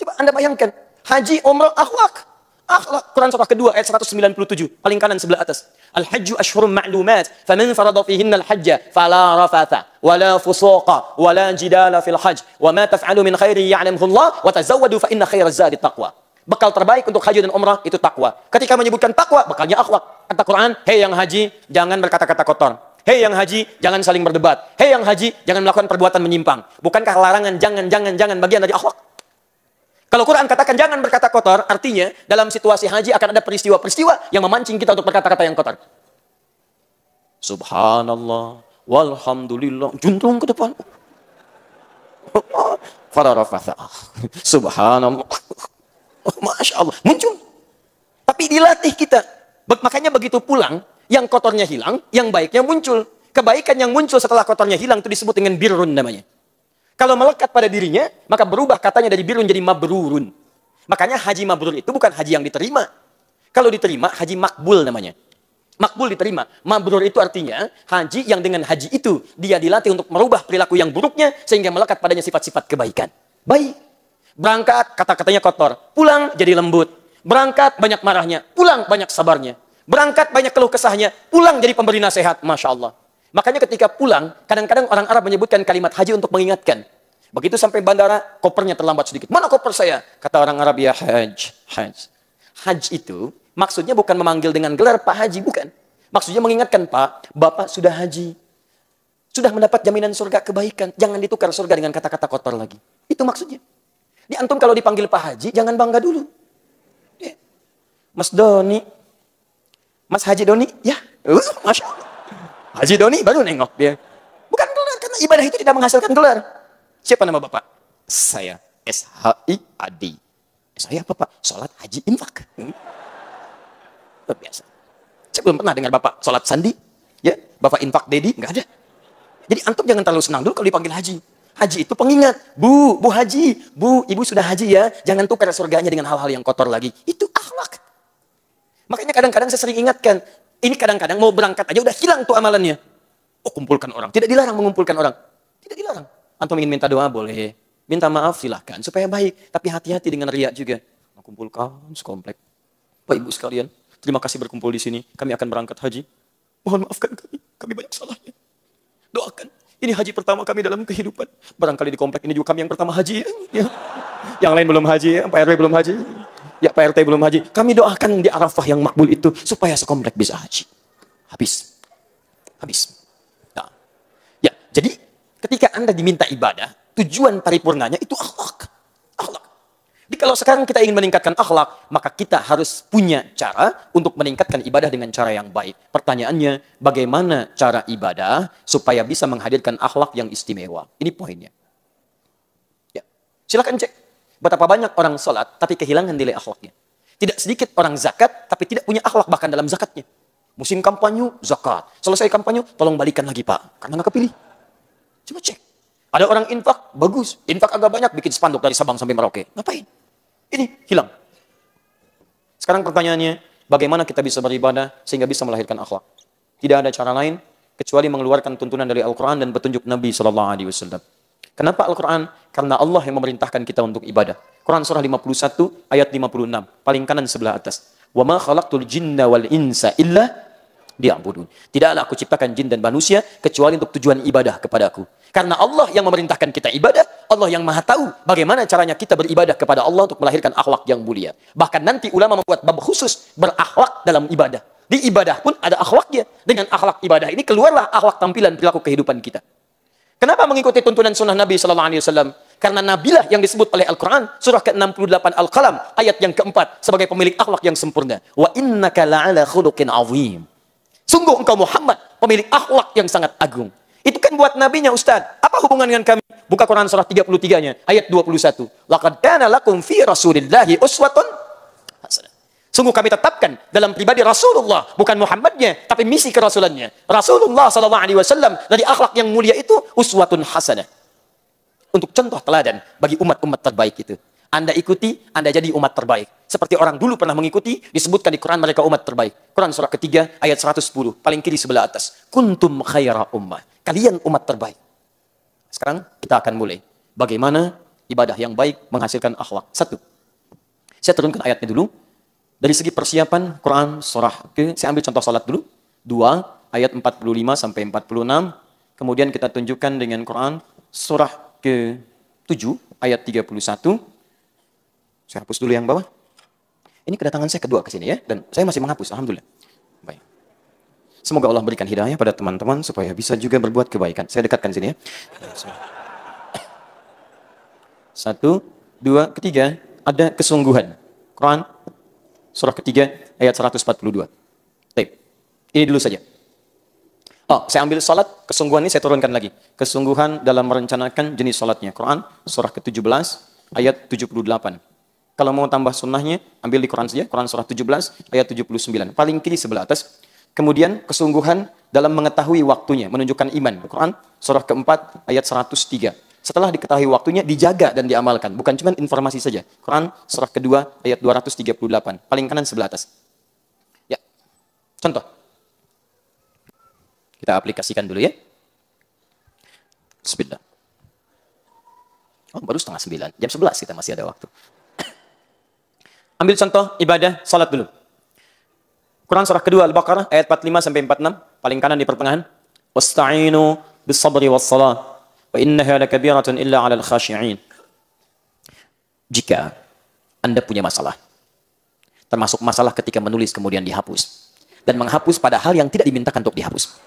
Coba Anda bayangkan. Haji, umrah, akhlak. Akhlak. Quran surah kedua ayat 197. Paling kanan sebelah atas. Al-hajju ashhurum ma'lumat. Faman farada fihinna al-hajja fala rafatha wala fusuqa wala jidala fil hajj. Wa ma taf'alu min khairin ya'lamhu Allah wa tazawwadu fa inna khairaz zadi taqwa. Bekal terbaik untuk haji dan umrah itu takwa. Ketika menyebutkan takwa, bekalnya akhlak. Kata Quran, hei yang haji, jangan berkata-kata kotor. Hei yang haji, jangan saling berdebat. Hei yang haji, jangan melakukan perbuatan menyimpang. Bukankah larangan jangan bagian dari akhlak? Kalau Quran katakan jangan berkata kotor, artinya dalam situasi haji akan ada peristiwa-peristiwa yang memancing kita untuk berkata-kata yang kotor. Subhanallah, walhamdulillah, juntrung ke depan. Fararafatha. Subhanallah. Oh, Masya Allah, muncul. Tapi dilatih kita. Makanya begitu pulang, yang kotornya hilang, yang baiknya muncul. Kebaikan yang muncul setelah kotornya hilang itu disebut dengan birrun namanya. Kalau melekat pada dirinya, maka berubah katanya dari birrun jadi mabrurun. Makanya haji mabrur itu bukan haji yang diterima. Kalau diterima, haji makbul namanya. Makbul diterima. Mabrur itu artinya haji yang dengan haji itu dia dilatih untuk merubah perilaku yang buruknya sehingga melekat padanya sifat-sifat kebaikan. Baik. Berangkat, kata-katanya kotor. Pulang, jadi lembut. Berangkat, banyak marahnya. Pulang, banyak sabarnya. Berangkat, banyak keluh kesahnya. Pulang, jadi pemberi nasihat. Masya Allah. Makanya ketika pulang, kadang-kadang orang Arab menyebutkan kalimat haji untuk mengingatkan. Begitu sampai bandara, kopernya terlambat sedikit. Mana koper saya? Kata orang Arab, ya haj. Haj. Haj itu, maksudnya bukan memanggil dengan gelar Pak Haji, bukan. Maksudnya mengingatkan, Pak, Bapak sudah haji. Sudah mendapat jaminan surga kebaikan. Jangan ditukar surga dengan kata-kata kotor lagi. Itu maksudnya. Di antum kalau dipanggil Pak Haji, jangan bangga dulu. Mas Doni. Mas Haji Doni, ya. Masya Allah. Haji Doni baru nengok dia. Bukan gelar, karena ibadah itu tidak menghasilkan gelar. Siapa nama Bapak? Saya S.H.I.A.D. Saya apa Pak? Sholat haji infak. Luar biasa. Saya belum pernah dengar Bapak sholat sandi. Ya, Bapak infak dedi, nggak ada. Jadi antum jangan terlalu senang dulu kalau dipanggil haji. Haji itu pengingat. Bu haji. Bu, ibu sudah haji ya. Jangan tukar surganya dengan hal-hal yang kotor lagi. Itu akhlak. Makanya kadang-kadang saya sering ingatkan. Ini kadang-kadang mau berangkat aja udah hilang tuh amalannya. Oh, kumpulkan orang. Tidak dilarang mengumpulkan orang. Tidak dilarang. Antum ingin minta doa boleh. Minta maaf silahkan. Supaya baik. Tapi hati-hati dengan riak juga. Kumpulkan sekomplek. Pak Ibu sekalian, terima kasih berkumpul di sini. Kami akan berangkat haji. Mohon maafkan kami. Kami banyak salahnya. Doakan. Ini haji pertama kami dalam kehidupan. Barangkali di komplek ini juga kami yang pertama haji. Ya. Yang lain belum haji. Ya. Pak RW belum haji. Ya, Pak RT belum haji. Kami doakan di Arafah yang makbul itu. Supaya sekomplek bisa haji. Habis. Nah. Ya, jadi ketika Anda diminta ibadah, tujuan paripurnanya itu akhlak. Akhlak. Jadi kalau sekarang kita ingin meningkatkan akhlak, maka kita harus punya cara untuk meningkatkan ibadah dengan cara yang baik. Pertanyaannya, bagaimana cara ibadah supaya bisa menghadirkan akhlak yang istimewa? Ini poinnya. Ya, silakan cek. Betapa banyak orang sholat, tapi kehilangan nilai akhlaknya. Tidak sedikit orang zakat, tapi tidak punya akhlak bahkan dalam zakatnya. Musim kampanye, zakat. Selesai kampanye, tolong balikan lagi Pak, karena nggak kepilih. Coba cek. Ada orang infak, bagus. Infak agak banyak, bikin spanduk dari Sabang sampai Merauke. Ngapain? Ini hilang. Sekarang pertanyaannya, bagaimana kita bisa beribadah sehingga bisa melahirkan akhlak? Tidak ada cara lain kecuali mengeluarkan tuntunan dari Al-Quran dan petunjuk Nabi SAW. Kenapa Al-Quran? Karena Allah yang memerintahkan kita untuk ibadah. Quran surah 51 ayat 56, paling kanan sebelah atas. Wa ma khalaqtul jinna wal insa illa liya'budun. Tidaklah aku ciptakan jin dan manusia kecuali untuk tujuan ibadah kepadaku. Karena Allah yang memerintahkan kita ibadah, Allah yang maha tahu bagaimana caranya kita beribadah kepada Allah untuk melahirkan akhlak yang mulia. Bahkan nanti ulama membuat bab khusus berakhlak dalam ibadah. Di ibadah pun ada akhlaknya. Dengan akhlak ibadah ini keluarlah akhlak tampilan perilaku kehidupan kita. Kenapa mengikuti tuntunan sunnah Nabi SAW? Karena Nabilah yang disebut oleh Al-Quran, surah ke-68 Al-Qalam, ayat yang keempat, sebagai pemilik akhlak yang sempurna. Wa innaka la'ala khuluqin azim. Sungguh engkau Muhammad, pemilik akhlak yang sangat agung. Itu kan buat nabinya Ustaz. Apa hubungan dengan kami? Buka Quran surah 33-nya, ayat 21. Laqad kana lakum fi Rasulillahi uswatun hasanah. Sungguh kami tetapkan dalam pribadi Rasulullah, bukan Muhammadnya, tapi misi kerasulannya. Rasulullah SAW dari akhlak yang mulia itu uswatun hasanah. Untuk contoh teladan bagi umat-umat terbaik itu. Anda ikuti, Anda jadi umat terbaik. Seperti orang dulu pernah mengikuti, disebutkan di Quran mereka umat terbaik. Quran surah ketiga, ayat 110, paling kiri sebelah atas. Kuntum khaira ummah. Kalian umat terbaik. Sekarang kita akan mulai. Bagaimana ibadah yang baik menghasilkan akhlak. Satu, saya turunkan ayatnya dulu. Dari segi persiapan, Quran surah saya ambil contoh salat dulu. 2, ayat 45 sampai 46. Kemudian kita tunjukkan dengan Quran surah ke-7, ayat 31. Saya hapus dulu yang bawah. Ini kedatangan saya kedua ke sini ya, dan saya masih menghapus, alhamdulillah. Baik. Semoga Allah berikan hidayah pada teman-teman supaya bisa juga berbuat kebaikan. Saya dekatkan sini ya. 1, 2, ketiga, ada kesungguhan. Quran surah ketiga ayat 142. Baik. Ini dulu saja. Oh, saya ambil salat, kesungguhan ini saya turunkan lagi. Kesungguhan dalam merencanakan jenis salatnya. Quran surah ke-17 ayat 78. Kalau mau tambah sunnahnya, ambil di Quran saja. Quran surah 17 ayat 79. Paling kiri sebelah atas. Kemudian kesungguhan dalam mengetahui waktunya, menunjukkan iman. Quran surah keempat ayat 103. Setelah diketahui waktunya, dijaga dan diamalkan. Bukan cuma informasi saja. Quran surah kedua ayat 238. Paling kanan sebelah atas. Ya, contoh. Kita aplikasikan dulu ya. Bismillah. Oh, baru setengah 9. Jam 11 kita masih ada waktu. Ambil contoh ibadah salat dulu. Quran surah kedua Al-Baqarah ayat 45 sampai 46, paling kanan di pertengahan. Wasta'inu bis-sabri was-salah wa innaha lakabiratun illa 'alal khashi'in. Jika Anda punya masalah, termasuk masalah ketika menulis kemudian dihapus, dan menghapus pada hal yang tidak dimintakan untuk dihapus.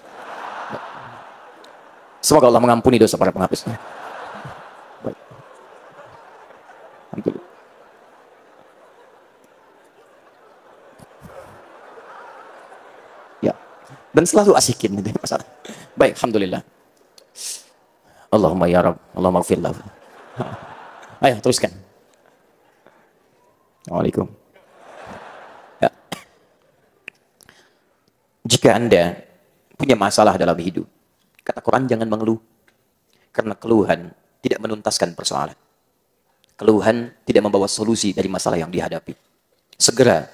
Semoga Allah mengampuni dosa para penghapus. Alhamdulillah. Dan selalu asikin itu masalah. Baik, alhamdulillah. Allahumma ya Rabb, Allahumma gfir lahu. Ayo teruskan. Assalamualaikum. Ya. Jika Anda punya masalah dalam hidup, kata Quran jangan mengeluh. Karena keluhan tidak menuntaskan persoalan. Keluhan tidak membawa solusi dari masalah yang dihadapi. Segera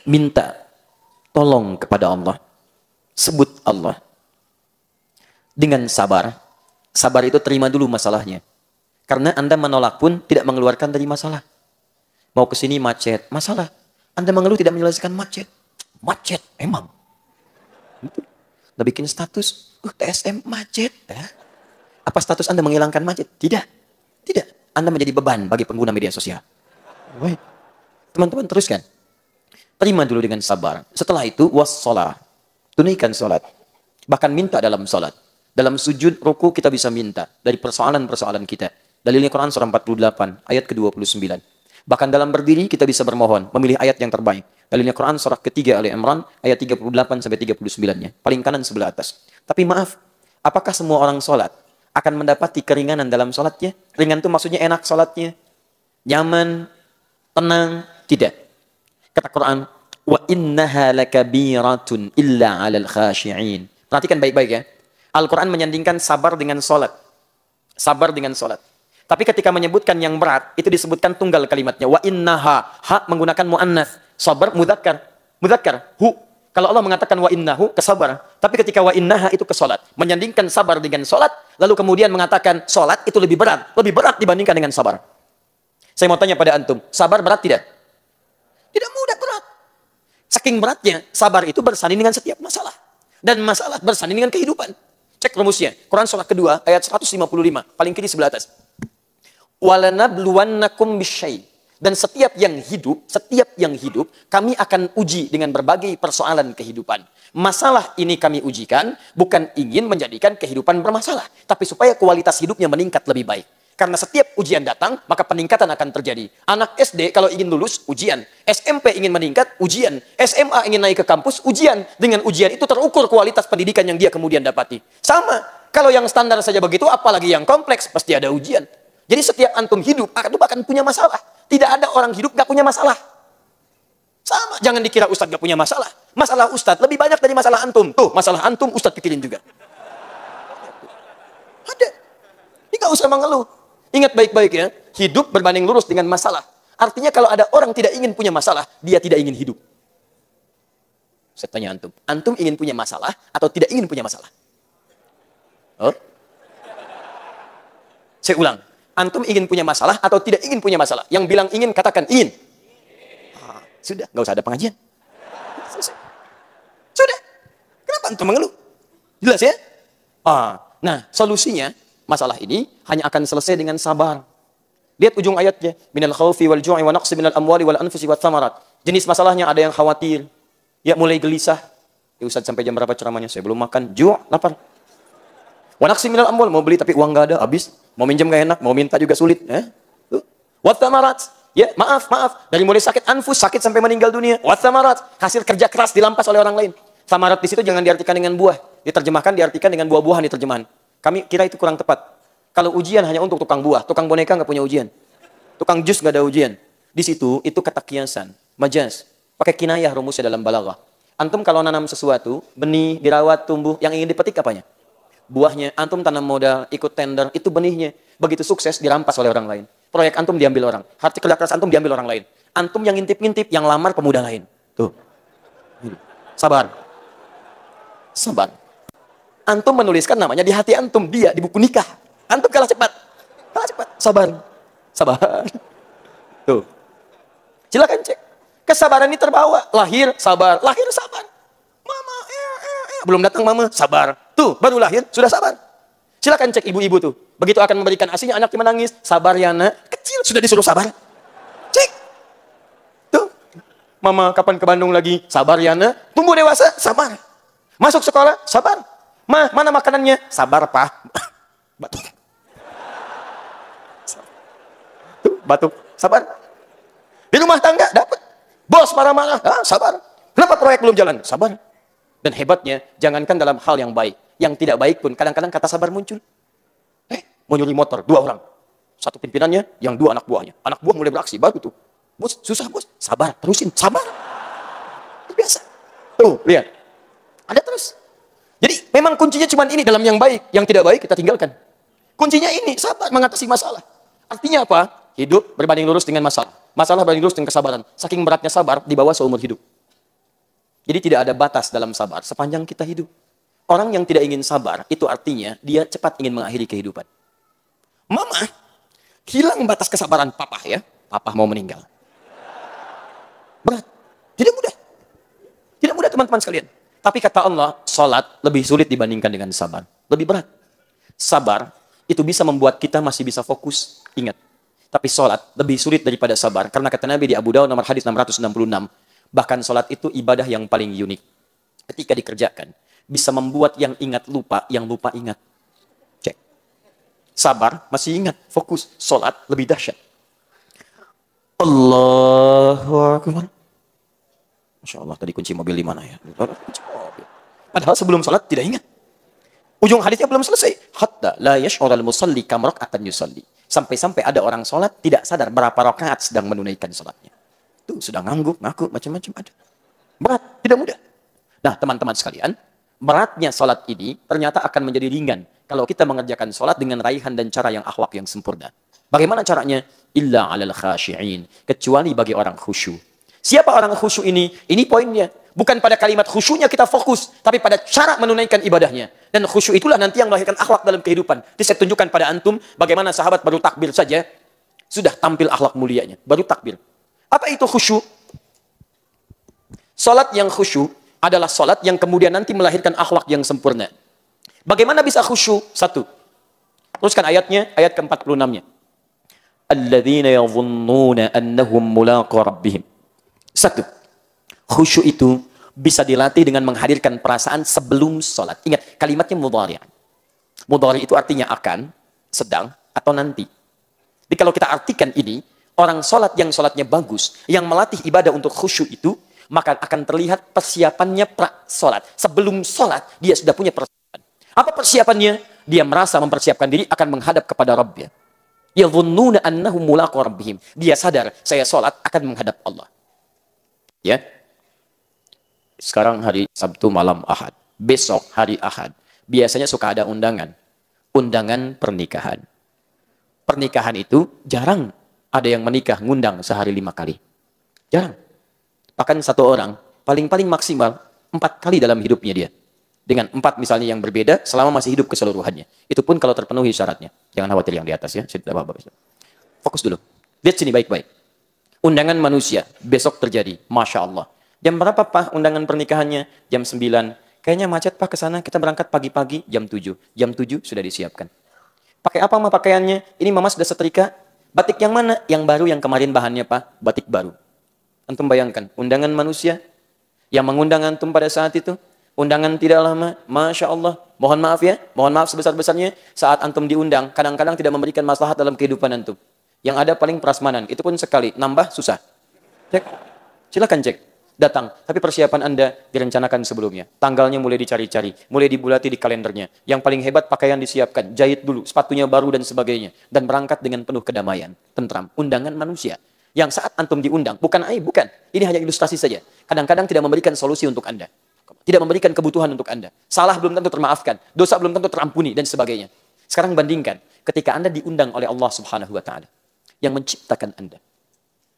minta tolong kepada Allah. Sebut Allah. Dengan sabar. Sabar itu terima dulu masalahnya. Karena Anda menolak pun tidak mengeluarkan dari masalah. Mau ke sini macet, masalah. Anda mengeluh tidak menyelesaikan macet. Macet, emang. Udah bikin status, TSM macet. Apa status Anda menghilangkan macet? Tidak. Tidak. Anda menjadi beban bagi pengguna media sosial. Teman-teman teruskan. Terima dulu dengan sabar. Setelah itu, wassalah. Tunaikan salat. Bahkan minta dalam salat. Dalam sujud, ruku kita bisa minta. Dari persoalan-persoalan kita. Dalilnya Quran surah 48, ayat ke-29. Bahkan dalam berdiri kita bisa bermohon, memilih ayat yang terbaik. Dalilnya Quran surah ketiga Ali Imran, ayat 38-39-nya. Paling kanan sebelah atas. Tapi maaf, apakah semua orang sholat akan mendapati keringanan dalam sholatnya? Ringan itu maksudnya enak sholatnya. Nyaman, tenang, tidak. Kata Quran, wa innaha lakabiratun illa 'alal khashi'in. Perhatikan baik-baik ya. Al-Quran menyandingkan sabar dengan sholat. Sabar dengan sholat. Tapi ketika menyebutkan yang berat, itu disebutkan tunggal kalimatnya. Wa innaha, ha menggunakan mu'annas. Sabar, mudzakkar. Mudzakkar, hu. Kalau Allah mengatakan wa innahu, kesabar. Tapi ketika wa innaha itu ke sholat. Menyandingkan sabar dengan sholat, lalu kemudian mengatakan sholat itu lebih berat. Lebih berat dibandingkan dengan sabar. Saya mau tanya pada antum, sabar berat tidak? Tidak mudah, berat. Saking beratnya, sabar itu bersanding dengan setiap masalah. Dan masalah bersanding dengan kehidupan. Cek rumusnya. Quran surah kedua, ayat 155. Paling kiri sebelah atas. Walanabluwannakum bisyai. Dan setiap yang hidup, kami akan uji dengan berbagai persoalan kehidupan. Masalah ini kami ujikan, bukan ingin menjadikan kehidupan bermasalah, tapi supaya kualitas hidupnya meningkat lebih baik. Karena setiap ujian datang, maka peningkatan akan terjadi. Anak SD kalau ingin lulus, ujian. SMP ingin meningkat, ujian. SMA ingin naik ke kampus, ujian. Dengan ujian itu terukur kualitas pendidikan yang dia kemudian dapati. Sama, kalau yang standar saja begitu, apalagi yang kompleks, pasti ada ujian. Jadi setiap antum hidup, itu akan punya masalah. Tidak ada orang hidup gak punya masalah. Sama, jangan dikira Ustadz gak punya masalah. Masalah Ustadz lebih banyak dari masalah antum. Tuh, masalah antum Ustadz pikirin juga. Ada. Ini gak usah mengeluh. Ingat baik-baik ya, hidup berbanding lurus dengan masalah. Artinya kalau ada orang tidak ingin punya masalah, dia tidak ingin hidup. Saya tanya antum, antum ingin punya masalah atau tidak ingin punya masalah? Oh? Saya ulang, antum ingin punya masalah atau tidak ingin punya masalah? Yang bilang ingin, katakan ingin. Sudah, nggak usah ada pengajian. Sudah. Kenapa antum mengeluh? Jelas ya? Nah, solusinya, masalah ini hanya akan selesai dengan sabar. Lihat ujung ayatnya. Minal khawfi wal ju'i wa naqsi minal amwali wal anfusi wat thamarat. Jenis masalahnya ada yang khawatir. Ya mulai gelisah. Ya Ustaz sampai jam berapa ceramahnya? Saya belum makan. Ju', lapar. Wa naqsi minal amwal. Mau beli tapi uang nggak ada, habis. Mau minjem nggak enak, mau minta juga sulit. Wat thamarat. Ya, maaf. Dari mulai sakit anfus, sakit sampai meninggal dunia. Wat thamarat. Hasil kerja keras dilampas oleh orang lain. Thamarat di situ jangan diartikan dengan buah. Diterjemahkan diartikan dengan buah-buahan di terjemahan. Kami kira itu kurang tepat. Kalau ujian hanya untuk tukang buah, tukang boneka nggak punya ujian. Tukang jus nggak ada ujian. Di situ itu kata kiasan, majaz. Pakai kinayah rumusnya dalam balaghah. Antum kalau nanam sesuatu, benih, dirawat, tumbuh, yang ingin dipetik apanya? Buahnya. Antum tanam modal, ikut tender, itu benihnya. Begitu sukses dirampas oleh orang lain. Proyek antum diambil orang. Harta kerja keras antum diambil orang lain. Antum yang ngintip-ngintip, yang lamar pemuda lain. Tuh. Sabar. Sabar. Antum menuliskan namanya di hati antum, dia di buku nikah. Antum kalah cepat. Sabar. Tuh. Silakan cek. Kesabaran ini terbawa. Lahir, sabar. Mama, belum datang mama, sabar. Tuh, baru lahir, sudah sabar. Silakan cek ibu-ibu tuh. Begitu akan memberikan asinya, anaknya menangis. Sabar ya nak. Kecil, sudah disuruh sabar. Cek. Tuh. Mama, kapan ke Bandung lagi? Sabar ya nak. Tumbuh dewasa, sabar. Masuk sekolah, sabar. Ma, mana makanannya? Sabar, Pak. Batuk. Tuh, batuk. Sabar. Di rumah tangga, dapat. Bos marah-marah. Sabar. Kenapa proyek belum jalan? Sabar. Dan hebatnya, jangankan dalam hal yang baik. Yang tidak baik pun, kadang-kadang kata sabar muncul. Mau nyuri motor, 2 orang. Satu pimpinannya, yang 2 anak buahnya. Anak buah mulai beraksi, baru tuh. Bos, susah bos. Sabar, terusin. Sabar. Biasa. Tuh, lihat. Ada terus. Jadi memang kuncinya cuma ini dalam yang baik. Yang tidak baik kita tinggalkan. Kuncinya ini, sabar mengatasi masalah. Artinya apa? Hidup berbanding lurus dengan masalah. Masalah berbanding lurus dengan kesabaran. Saking beratnya sabar, dibawa seumur hidup. Jadi tidak ada batas dalam sabar sepanjang kita hidup. Orang yang tidak ingin sabar, itu artinya dia cepat ingin mengakhiri kehidupan. Mama, hilang batas kesabaran papa ya. Papa mau meninggal. Berat. Tidak mudah. Tidak mudah teman-teman sekalian. Tapi kata Allah, salat lebih sulit dibandingkan dengan sabar. Lebih berat. Sabar itu bisa membuat kita masih bisa fokus. Ingat. Tapi salat lebih sulit daripada sabar. Karena kata Nabi di Abu Dawud nomor hadis 666. Bahkan salat itu ibadah yang paling unik. Ketika dikerjakan, bisa membuat yang ingat lupa, yang lupa ingat. Cek. Sabar masih ingat, fokus. Salat lebih dahsyat. Allahu Akbar. Masya Allah, tadi kunci mobil di mana ya? Padahal sebelum salat tidak ingat. Ujung hadisnya belum selesai. Hatta la yash'ural musalli kam rak'atan yusalli. Sampai-sampai ada orang salat tidak sadar berapa rakaat sedang menunaikan salatnya. Itu sudah ngangguk, ngaku, macam-macam ada. Berat, tidak mudah. Nah, teman-teman sekalian, beratnya salat ini ternyata akan menjadi ringan kalau kita mengerjakan salat dengan raihan dan cara yang akhlak yang sempurna. Bagaimana caranya? Illa 'alal khashi'in, kecuali bagi orang khusyuk. Siapa orang khusyuk ini? Ini poinnya. Bukan pada kalimat khusyuknya kita fokus, tapi pada cara menunaikan ibadahnya. Dan khusyuk itulah nanti yang melahirkan akhlak dalam kehidupan. Jadi saya tunjukkan pada antum bagaimana sahabat baru takbir saja sudah tampil akhlak mulianya. Baru takbir. Apa itu khusyuk? Salat yang khusyuk adalah salat yang kemudian nanti melahirkan akhlak yang sempurna. Bagaimana bisa khusyuk? Satu. Teruskan ayatnya, ayat ke-46-nya. Alladzina yadhunnuna annahum mulaqu rabbihim. Satu, khusyuk itu bisa dilatih dengan menghadirkan perasaan sebelum sholat. Ingat, kalimatnya mudhari'. Mudhari' itu artinya akan, sedang, atau nanti. Jadi kalau kita artikan ini, orang sholat yang sholatnya bagus, yang melatih ibadah untuk khusyuk itu, maka akan terlihat persiapannya pra-sholat. Sebelum sholat, dia sudah punya persiapan. Apa persiapannya? Dia merasa mempersiapkan diri akan menghadap kepada Rabbnya. Yadhunnuna annahum mulaqu rabbihim. Dia sadar, saya sholat akan menghadap Allah. Ya, sekarang hari Sabtu malam Ahad, besok hari Ahad, biasanya suka ada undangan pernikahan. Pernikahan itu jarang ada yang menikah ngundang sehari 5 kali, jarang. Bahkan satu orang paling maksimal 4 kali dalam hidupnya dia, dengan 4 misalnya yang berbeda selama masih hidup keseluruhannya. Itu pun kalau terpenuhi syaratnya. Jangan khawatir yang di atas ya, fokus dulu, lihat sini baik-baik. Undangan manusia, besok terjadi. Masya Allah. Jam berapa Pak undangan pernikahannya? Jam 9. Kayaknya macet Pak ke sana, kita berangkat pagi-pagi jam 7. Jam 7 sudah disiapkan. Pakai apa Mama pakaiannya? Ini Mama sudah setrika. Batik yang mana? Yang baru, yang kemarin bahannya Pak. Batik baru. Antum bayangkan, undangan manusia yang mengundang antum pada saat itu. Undangan tidak lama. Masya Allah. Mohon maaf ya, mohon maaf sebesar-besarnya. Saat antum diundang, kadang-kadang tidak memberikan maslahat dalam kehidupan antum. Yang ada paling prasmanan, itu pun sekali, nambah susah. Cek, silakan cek, datang. Tapi persiapan Anda direncanakan sebelumnya. Tanggalnya mulai dicari-cari, mulai dibulati di kalendernya. Yang paling hebat pakaian disiapkan, jahit dulu, sepatunya baru dan sebagainya. Dan berangkat dengan penuh kedamaian, tentram. Undangan manusia. Yang saat antum diundang, bukan aib, bukan. Ini hanya ilustrasi saja. Kadang-kadang tidak memberikan solusi untuk Anda. Tidak memberikan kebutuhan untuk Anda. Salah belum tentu termaafkan, dosa belum tentu terampuni, dan sebagainya. Sekarang bandingkan, ketika Anda diundang oleh Allah Subhanahu wa Ta'ala, yang menciptakan Anda,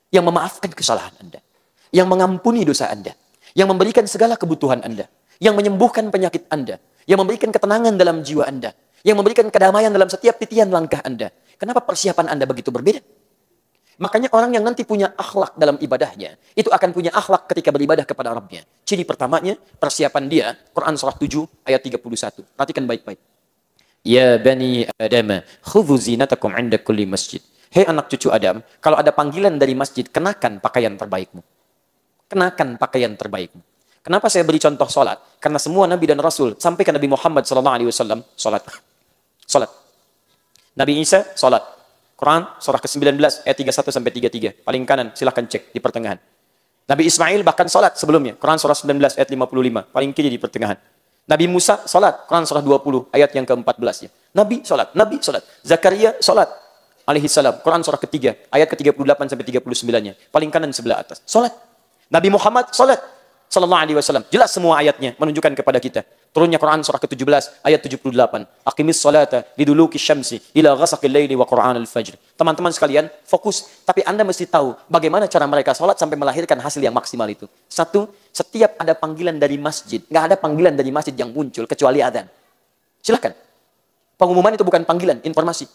yang memaafkan kesalahan Anda, yang mengampuni dosa Anda, yang memberikan segala kebutuhan Anda, yang menyembuhkan penyakit Anda, yang memberikan ketenangan dalam jiwa Anda, yang memberikan kedamaian dalam setiap titian langkah Anda. Kenapa persiapan Anda begitu berbeda? Makanya orang yang nanti punya akhlak dalam ibadahnya, itu akan punya akhlak ketika beribadah kepada Rabbnya. Ciri pertamanya, persiapan dia, Quran surah 7 ayat 31. Perhatikan baik-baik. Ya bani Adam, khudhu zinatakum 'inda kulli masjid. Hei anak cucu Adam, kalau ada panggilan dari masjid, kenakan pakaian terbaikmu. Kenakan pakaian terbaikmu. Kenapa saya beri contoh sholat? Karena semua Nabi dan Rasul, sampai ke Nabi Muhammad SAW, sholat. Sholat. Nabi Isa, sholat. Quran, surah ke-19, ayat 31-33. Paling kanan, silahkan cek di pertengahan. Nabi Ismail bahkan sholat sebelumnya. Quran, surah 19, ayat 55. Paling kiri di pertengahan. Nabi Musa, sholat. Quran, surah 20, ayat yang ke-14. Nabi, sholat. Zakaria, sholat. Alaihissalam, Quran surah ketiga, ayat ke-38 sampai 39-nya. Paling kanan sebelah atas. Salat. Nabi Muhammad salat. sallallahu alaihi wasallam. Jelas semua ayatnya menunjukkan kepada kita. Turunnya Quran surah ke-17 ayat 78. Aqimis salata liduluki syamsi ila ghasaqil laili wa Qur'anal fajr. Teman-teman sekalian, fokus. Tapi Anda mesti tahu bagaimana cara mereka salat sampai melahirkan hasil yang maksimal itu. Satu, setiap ada panggilan dari masjid, nggak ada panggilan dari masjid yang muncul kecuali adzan. Silahkan. Pengumuman itu bukan panggilan, informasi.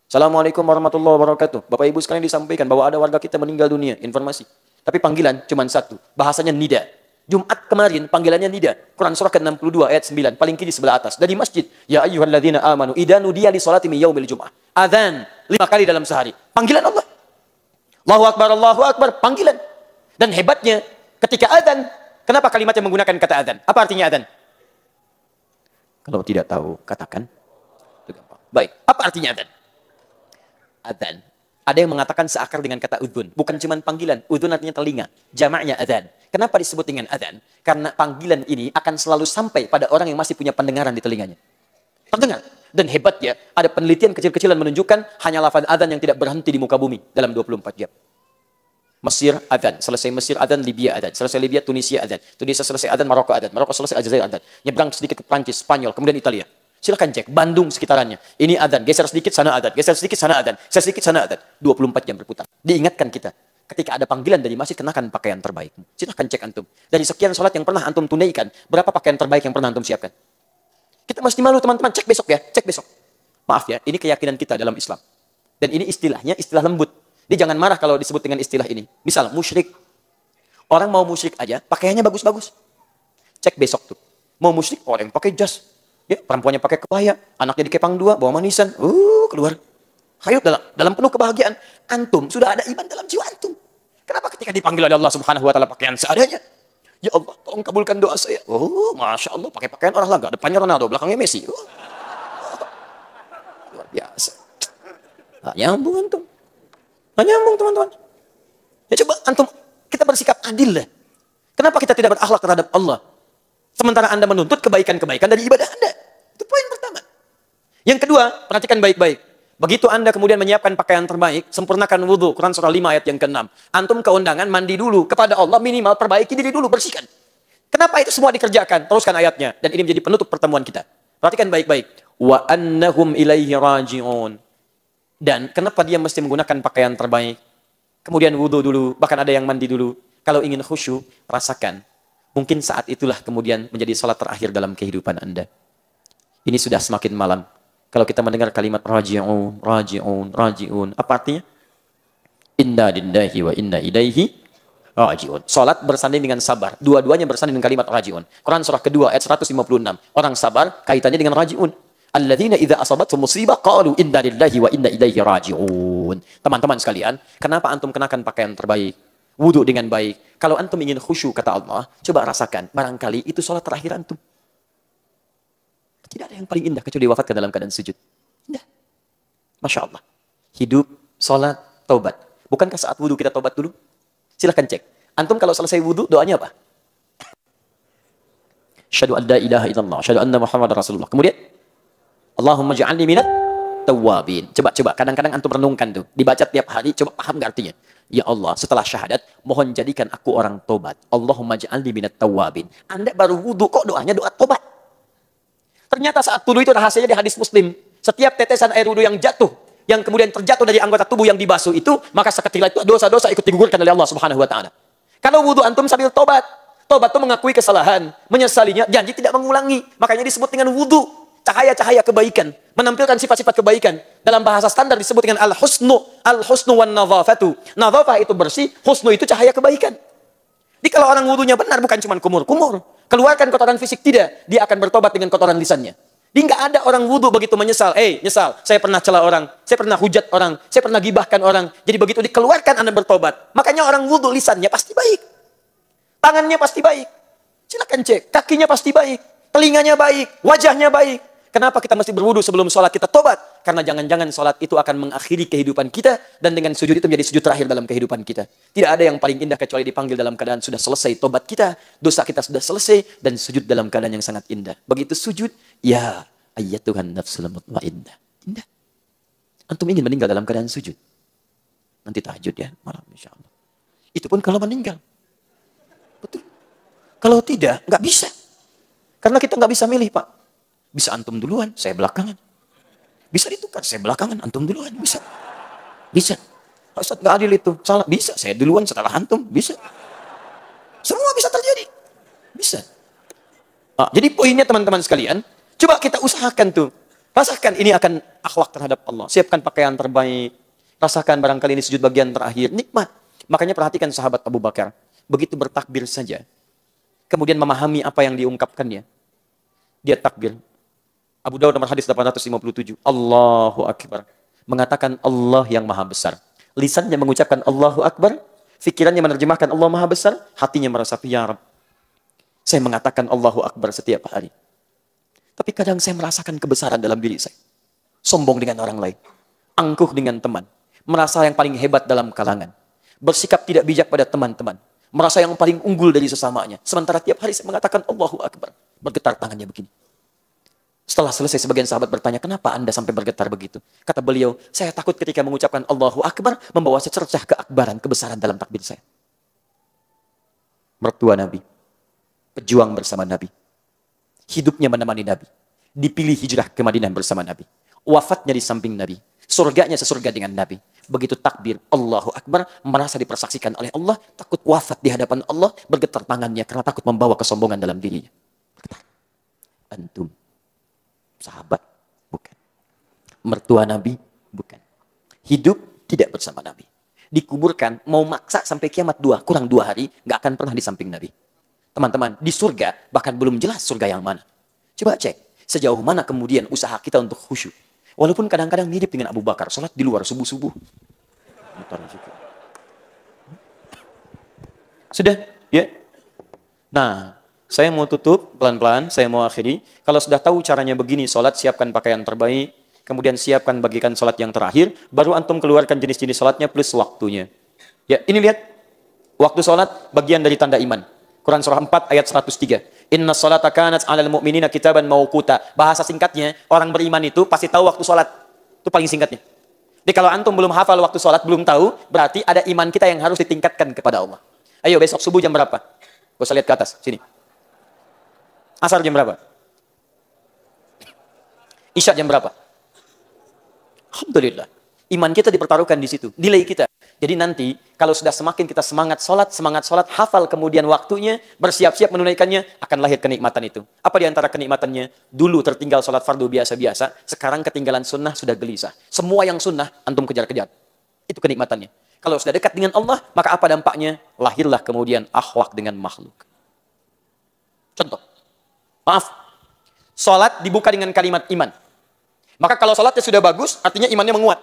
Assalamualaikum warahmatullahi wabarakatuh. Bapak Ibu sekalian disampaikan bahwa ada warga kita meninggal dunia, informasi. Tapi panggilan cuma satu, bahasanya nida. Jumat kemarin panggilannya nida. Quran surah ke-62 ayat 9, paling kiri sebelah atas. Dari masjid, ya ayyuhalladzina amanu idza nudiya li sholati min yaumil jum'ah. Adzan 5 kali dalam sehari. Panggilan Allah. Allahu akbar, panggilan. Dan hebatnya ketika adzan, kenapa kalimatnya menggunakan kata adzan? Apa artinya adzan? Kalau tidak tahu, katakan. Baik, apa artinya adzan? Adzan. Ada yang mengatakan seakar dengan kata udhun. Bukan cuma panggilan. Udhun artinya telinga. Jamaknya adzan. Kenapa disebut dengan adzan? Karena panggilan ini akan selalu sampai pada orang yang masih punya pendengaran di telinganya. Terdengar. Dan hebatnya, ada penelitian kecil-kecilan menunjukkan hanya lafaz adzan yang tidak berhenti di muka bumi dalam 24 jam. Mesir adzan. Selesai Mesir adzan, Libya adzan. Selesai Libya, Tunisia adzan. Tunisia selesai adzan, Maroko adzan. Maroko selesai Aljazair adzan. Nyebrang sedikit ke Prancis, Spanyol, kemudian Italia. Silahkan cek, Bandung sekitarannya. Ini adzan, geser sedikit sana adzan, geser sedikit sana adzan, geser sedikit sana adzan. 24 jam berputar. Diingatkan kita, ketika ada panggilan dari masjid, kenakan pakaian terbaikmu. Silahkan cek antum. Dari sekian sholat yang pernah antum tunaikan, berapa pakaian terbaik yang pernah antum siapkan? Kita mesti malu teman-teman, cek besok ya, cek besok. Maaf ya, ini keyakinan kita dalam Islam. Dan ini istilahnya istilah lembut. Dia jangan marah kalau disebut dengan istilah ini. Misal, musyrik. Orang mau musyrik aja, pakaiannya bagus-bagus. Cek besok tuh. Mau musyrik, orang yang pakai jas. Ya, perempuannya pakai kebaya, anaknya dikepang 2, bawa manisan, keluar. Hayut dalam penuh kebahagiaan. Antum sudah ada iman dalam jiwa antum. Kenapa ketika dipanggil oleh Allah Subhanahu wa taala pakaian seadanya? Ya Allah, tolong kabulkan doa saya. Masya Allah, pakai pakaian olahraga, depannya Ronaldo, belakangnya Messi. Luar biasa. Nggak nyambung antum. Nggak nyambung teman-teman. Ya coba antum, kita bersikap adil lah. Kenapa kita tidak berakhlak terhadap Allah? Sementara Anda menuntut kebaikan-kebaikan dari ibadah Anda. Itu poin pertama. Yang kedua, perhatikan baik-baik. Begitu Anda kemudian menyiapkan pakaian terbaik, sempurnakan wudhu. Quran surah 5 ayat yang ke-6. Antum ke undangan, mandi dulu. Kepada Allah minimal perbaiki diri dulu, bersihkan. Kenapa itu semua dikerjakan? Teruskan ayatnya. Dan ini menjadi penutup pertemuan kita. Perhatikan baik-baik. Wa annahum ilaihi raji'un. Dan kenapa dia mesti menggunakan pakaian terbaik? Kemudian wudhu dulu, bahkan ada yang mandi dulu. Kalau ingin khusyuk, rasakan. Mungkin saat itulah kemudian menjadi salat terakhir dalam kehidupan Anda. Ini sudah semakin malam. Kalau kita mendengar kalimat raji'un, raji'un, raji'un, apa artinya? Inna lillahi wa inna ilaihi raji'un. Salat bersanding dengan sabar. Dua-duanya bersanding dengan kalimat raji'un. Quran surah kedua ayat 156. Orang sabar kaitannya dengan raji'un. Alladzina idza asabathum musibah qalu inna lillahi wa inna ilaihi raji'un. Teman-teman sekalian, kenapa antum kenakan pakaian terbaik? Wudhu dengan baik. Kalau antum ingin khusyuk, kata Allah, coba rasakan. Barangkali itu sholat terakhir antum. Tidak ada yang paling indah kecuali wafatkan dalam keadaan sujud. Indah. Masya Allah. Hidup, sholat, taubat. Bukankah saat wudhu kita taubat dulu? Silahkan cek. Antum kalau selesai wudhu, doanya apa? Asyhadu an la ilaha illallah. Asyhadu anna Muhammad Rasulullah. Kemudian, Allahumma ja'alni minat tawwabin. Coba. Kadang-kadang antum renungkan tuh. Dibaca tiap hari, coba paham gak artinya? Ya Allah, setelah syahadat, mohon jadikan aku orang tobat. Allahumma ja'alni minat tawwabin. Anda baru wudhu, kok doanya doa tobat? Ternyata saat wudhu itu rahasianya di hadis Muslim. Setiap tetesan air wudhu yang jatuh, yang kemudian terjatuh dari anggota tubuh yang dibasuh itu, maka seketika itu dosa-dosa ikut digugurkan oleh Allah Subhanahu wa taala. Kalau wudhu antum sambil tobat, tobat itu mengakui kesalahan, menyesalinya, janji tidak mengulangi. Makanya disebut dengan wudhu. Cahaya-cahaya kebaikan, menampilkan sifat-sifat kebaikan. Dalam bahasa standar disebut dengan al-husnu wan nadhafatu. Nadhafah itu bersih, husnu itu cahaya kebaikan. Jadi kalau orang wudunya benar, bukan cuma kumur-kumur. Keluarkan kotoran fisik, tidak. Dia akan bertobat dengan kotoran lisannya. Jadi nggak ada orang wudu begitu menyesal. Nyesal, saya pernah cela orang, saya pernah hujat orang, saya pernah gibahkan orang. Jadi begitu dikeluarkan Anda bertobat. Makanya orang wudu lisannya pasti baik. Tangannya pasti baik. Silakan cek, kakinya pasti baik. Telinganya baik, wajahnya baik. Kenapa kita mesti berwudu sebelum sholat kita tobat? Karena jangan-jangan sholat itu akan mengakhiri kehidupan kita, dan dengan sujud itu menjadi sujud terakhir dalam kehidupan kita. Tidak ada yang paling indah kecuali dipanggil dalam keadaan sudah selesai tobat kita, dosa kita sudah selesai, dan sujud dalam keadaan yang sangat indah. Begitu sujud, ya ayyatuhan nafsul mutmainnah. Indah. Antum ingin meninggal dalam keadaan sujud? Nanti tahajud ya, malam insya Allah. Itu pun kalau meninggal. Betul. Kalau tidak, nggak bisa. Karena kita nggak bisa milih, Pak. Bisa antum duluan, saya belakangan. Bisa ditukar, saya belakangan, antum duluan. Bisa. Bisa. Ustaz, nggak adil itu. Salah. Bisa, saya duluan setelah antum. Bisa. Semua bisa terjadi. Bisa. Jadi poinnya teman-teman sekalian, coba kita usahakan tuh. Rasakan ini akan akhlak terhadap Allah. Siapkan pakaian terbaik. Rasakan barangkali ini sujud bagian terakhir. Nikmat. Makanya perhatikan sahabat Abu Bakar. Begitu bertakbir saja. Kemudian memahami apa yang diungkapkannya. Dia takbir. Abu Dawud nomor hadis 857. Allahu Akbar. Mengatakan Allah yang maha besar. Lisannya mengucapkan Allahu Akbar. Fikirannya menerjemahkan Allah maha besar. Hatinya merasa ya Rabb. Saya mengatakan Allahu Akbar setiap hari. Tapi kadang saya merasakan kebesaran dalam diri saya. Sombong dengan orang lain. Angkuh dengan teman. Merasa yang paling hebat dalam kalangan. Bersikap tidak bijak pada teman-teman. Merasa yang paling unggul dari sesamanya. Sementara tiap hari saya mengatakan Allahu Akbar. Bergetar tangannya begini. Setelah selesai sebagian sahabat bertanya, kenapa Anda sampai bergetar begitu? Kata beliau, saya takut ketika mengucapkan Allahu Akbar, membawa secercah keakbaran, kebesaran dalam takbir saya. Mertua Nabi. Pejuang bersama Nabi. Hidupnya menemani Nabi. Dipilih hijrah ke Madinah bersama Nabi. Wafatnya di samping Nabi. Surganya sesurga dengan Nabi. Begitu takbir Allahu Akbar, merasa dipersaksikan oleh Allah, takut wafat di hadapan Allah, bergetar tangannya karena takut membawa kesombongan dalam dirinya. Bergetar. Antum. Sahabat. Bukan. Mertua Nabi. Bukan. Hidup tidak bersama Nabi. Dikuburkan, mau maksa sampai kiamat kurang 2 hari, nggak akan pernah di samping Nabi. Teman-teman, di surga, bahkan belum jelas surga yang mana. Coba cek, sejauh mana kemudian usaha kita untuk khusyuk. Walaupun kadang-kadang mirip dengan Abu Bakar, sholat di luar subuh-subuh. Sudah? Ya? Nah, saya mau tutup pelan-pelan, saya mau akhiri. Kalau sudah tahu caranya begini, sholat, siapkan pakaian terbaik, kemudian siapkan bagikan sholat yang terakhir, baru antum keluarkan jenis-jenis sholatnya plus waktunya. Ya, ini lihat. Waktu sholat, bagian dari tanda iman. Quran surah 4 ayat 103. Inna sholata kanat 'alal mu'minina kitaban mauquta. Bahasa singkatnya, orang beriman itu pasti tahu waktu sholat. Itu paling singkatnya. Jadi kalau antum belum hafal waktu sholat, belum tahu, berarti ada iman kita yang harus ditingkatkan kepada Allah. Ayo besok subuh jam berapa? Gak usah lihat ke atas, sini. Asar jam berapa? Isya jam berapa? Alhamdulillah. Iman kita dipertaruhkan di situ, nilai kita. Jadi nanti, kalau sudah semakin kita semangat sholat, hafal kemudian waktunya, bersiap-siap menunaikannya, akan lahir kenikmatan itu. Apa di antara kenikmatannya? Dulu tertinggal sholat fardu biasa-biasa, sekarang ketinggalan sunnah sudah gelisah. Semua yang sunnah, antum kejar-kejar. Itu kenikmatannya. Kalau sudah dekat dengan Allah, maka apa dampaknya? Lahirlah kemudian akhlak dengan makhluk. Contoh. Maaf. Sholat dibuka dengan kalimat iman. Maka kalau sholatnya sudah bagus, artinya imannya menguat.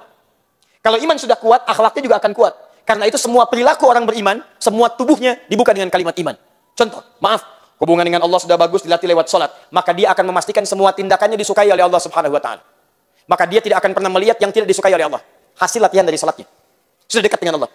Kalau iman sudah kuat, akhlaknya juga akan kuat. Karena itu semua perilaku orang beriman, semua tubuhnya dibuka dengan kalimat iman. Contoh, maaf, hubungan dengan Allah sudah bagus dilatih lewat sholat. Maka dia akan memastikan semua tindakannya disukai oleh Allah Subhanahu wa Ta'ala. Maka dia tidak akan pernah melihat yang tidak disukai oleh Allah. Hasil latihan dari sholatnya. Sudah dekat dengan Allah.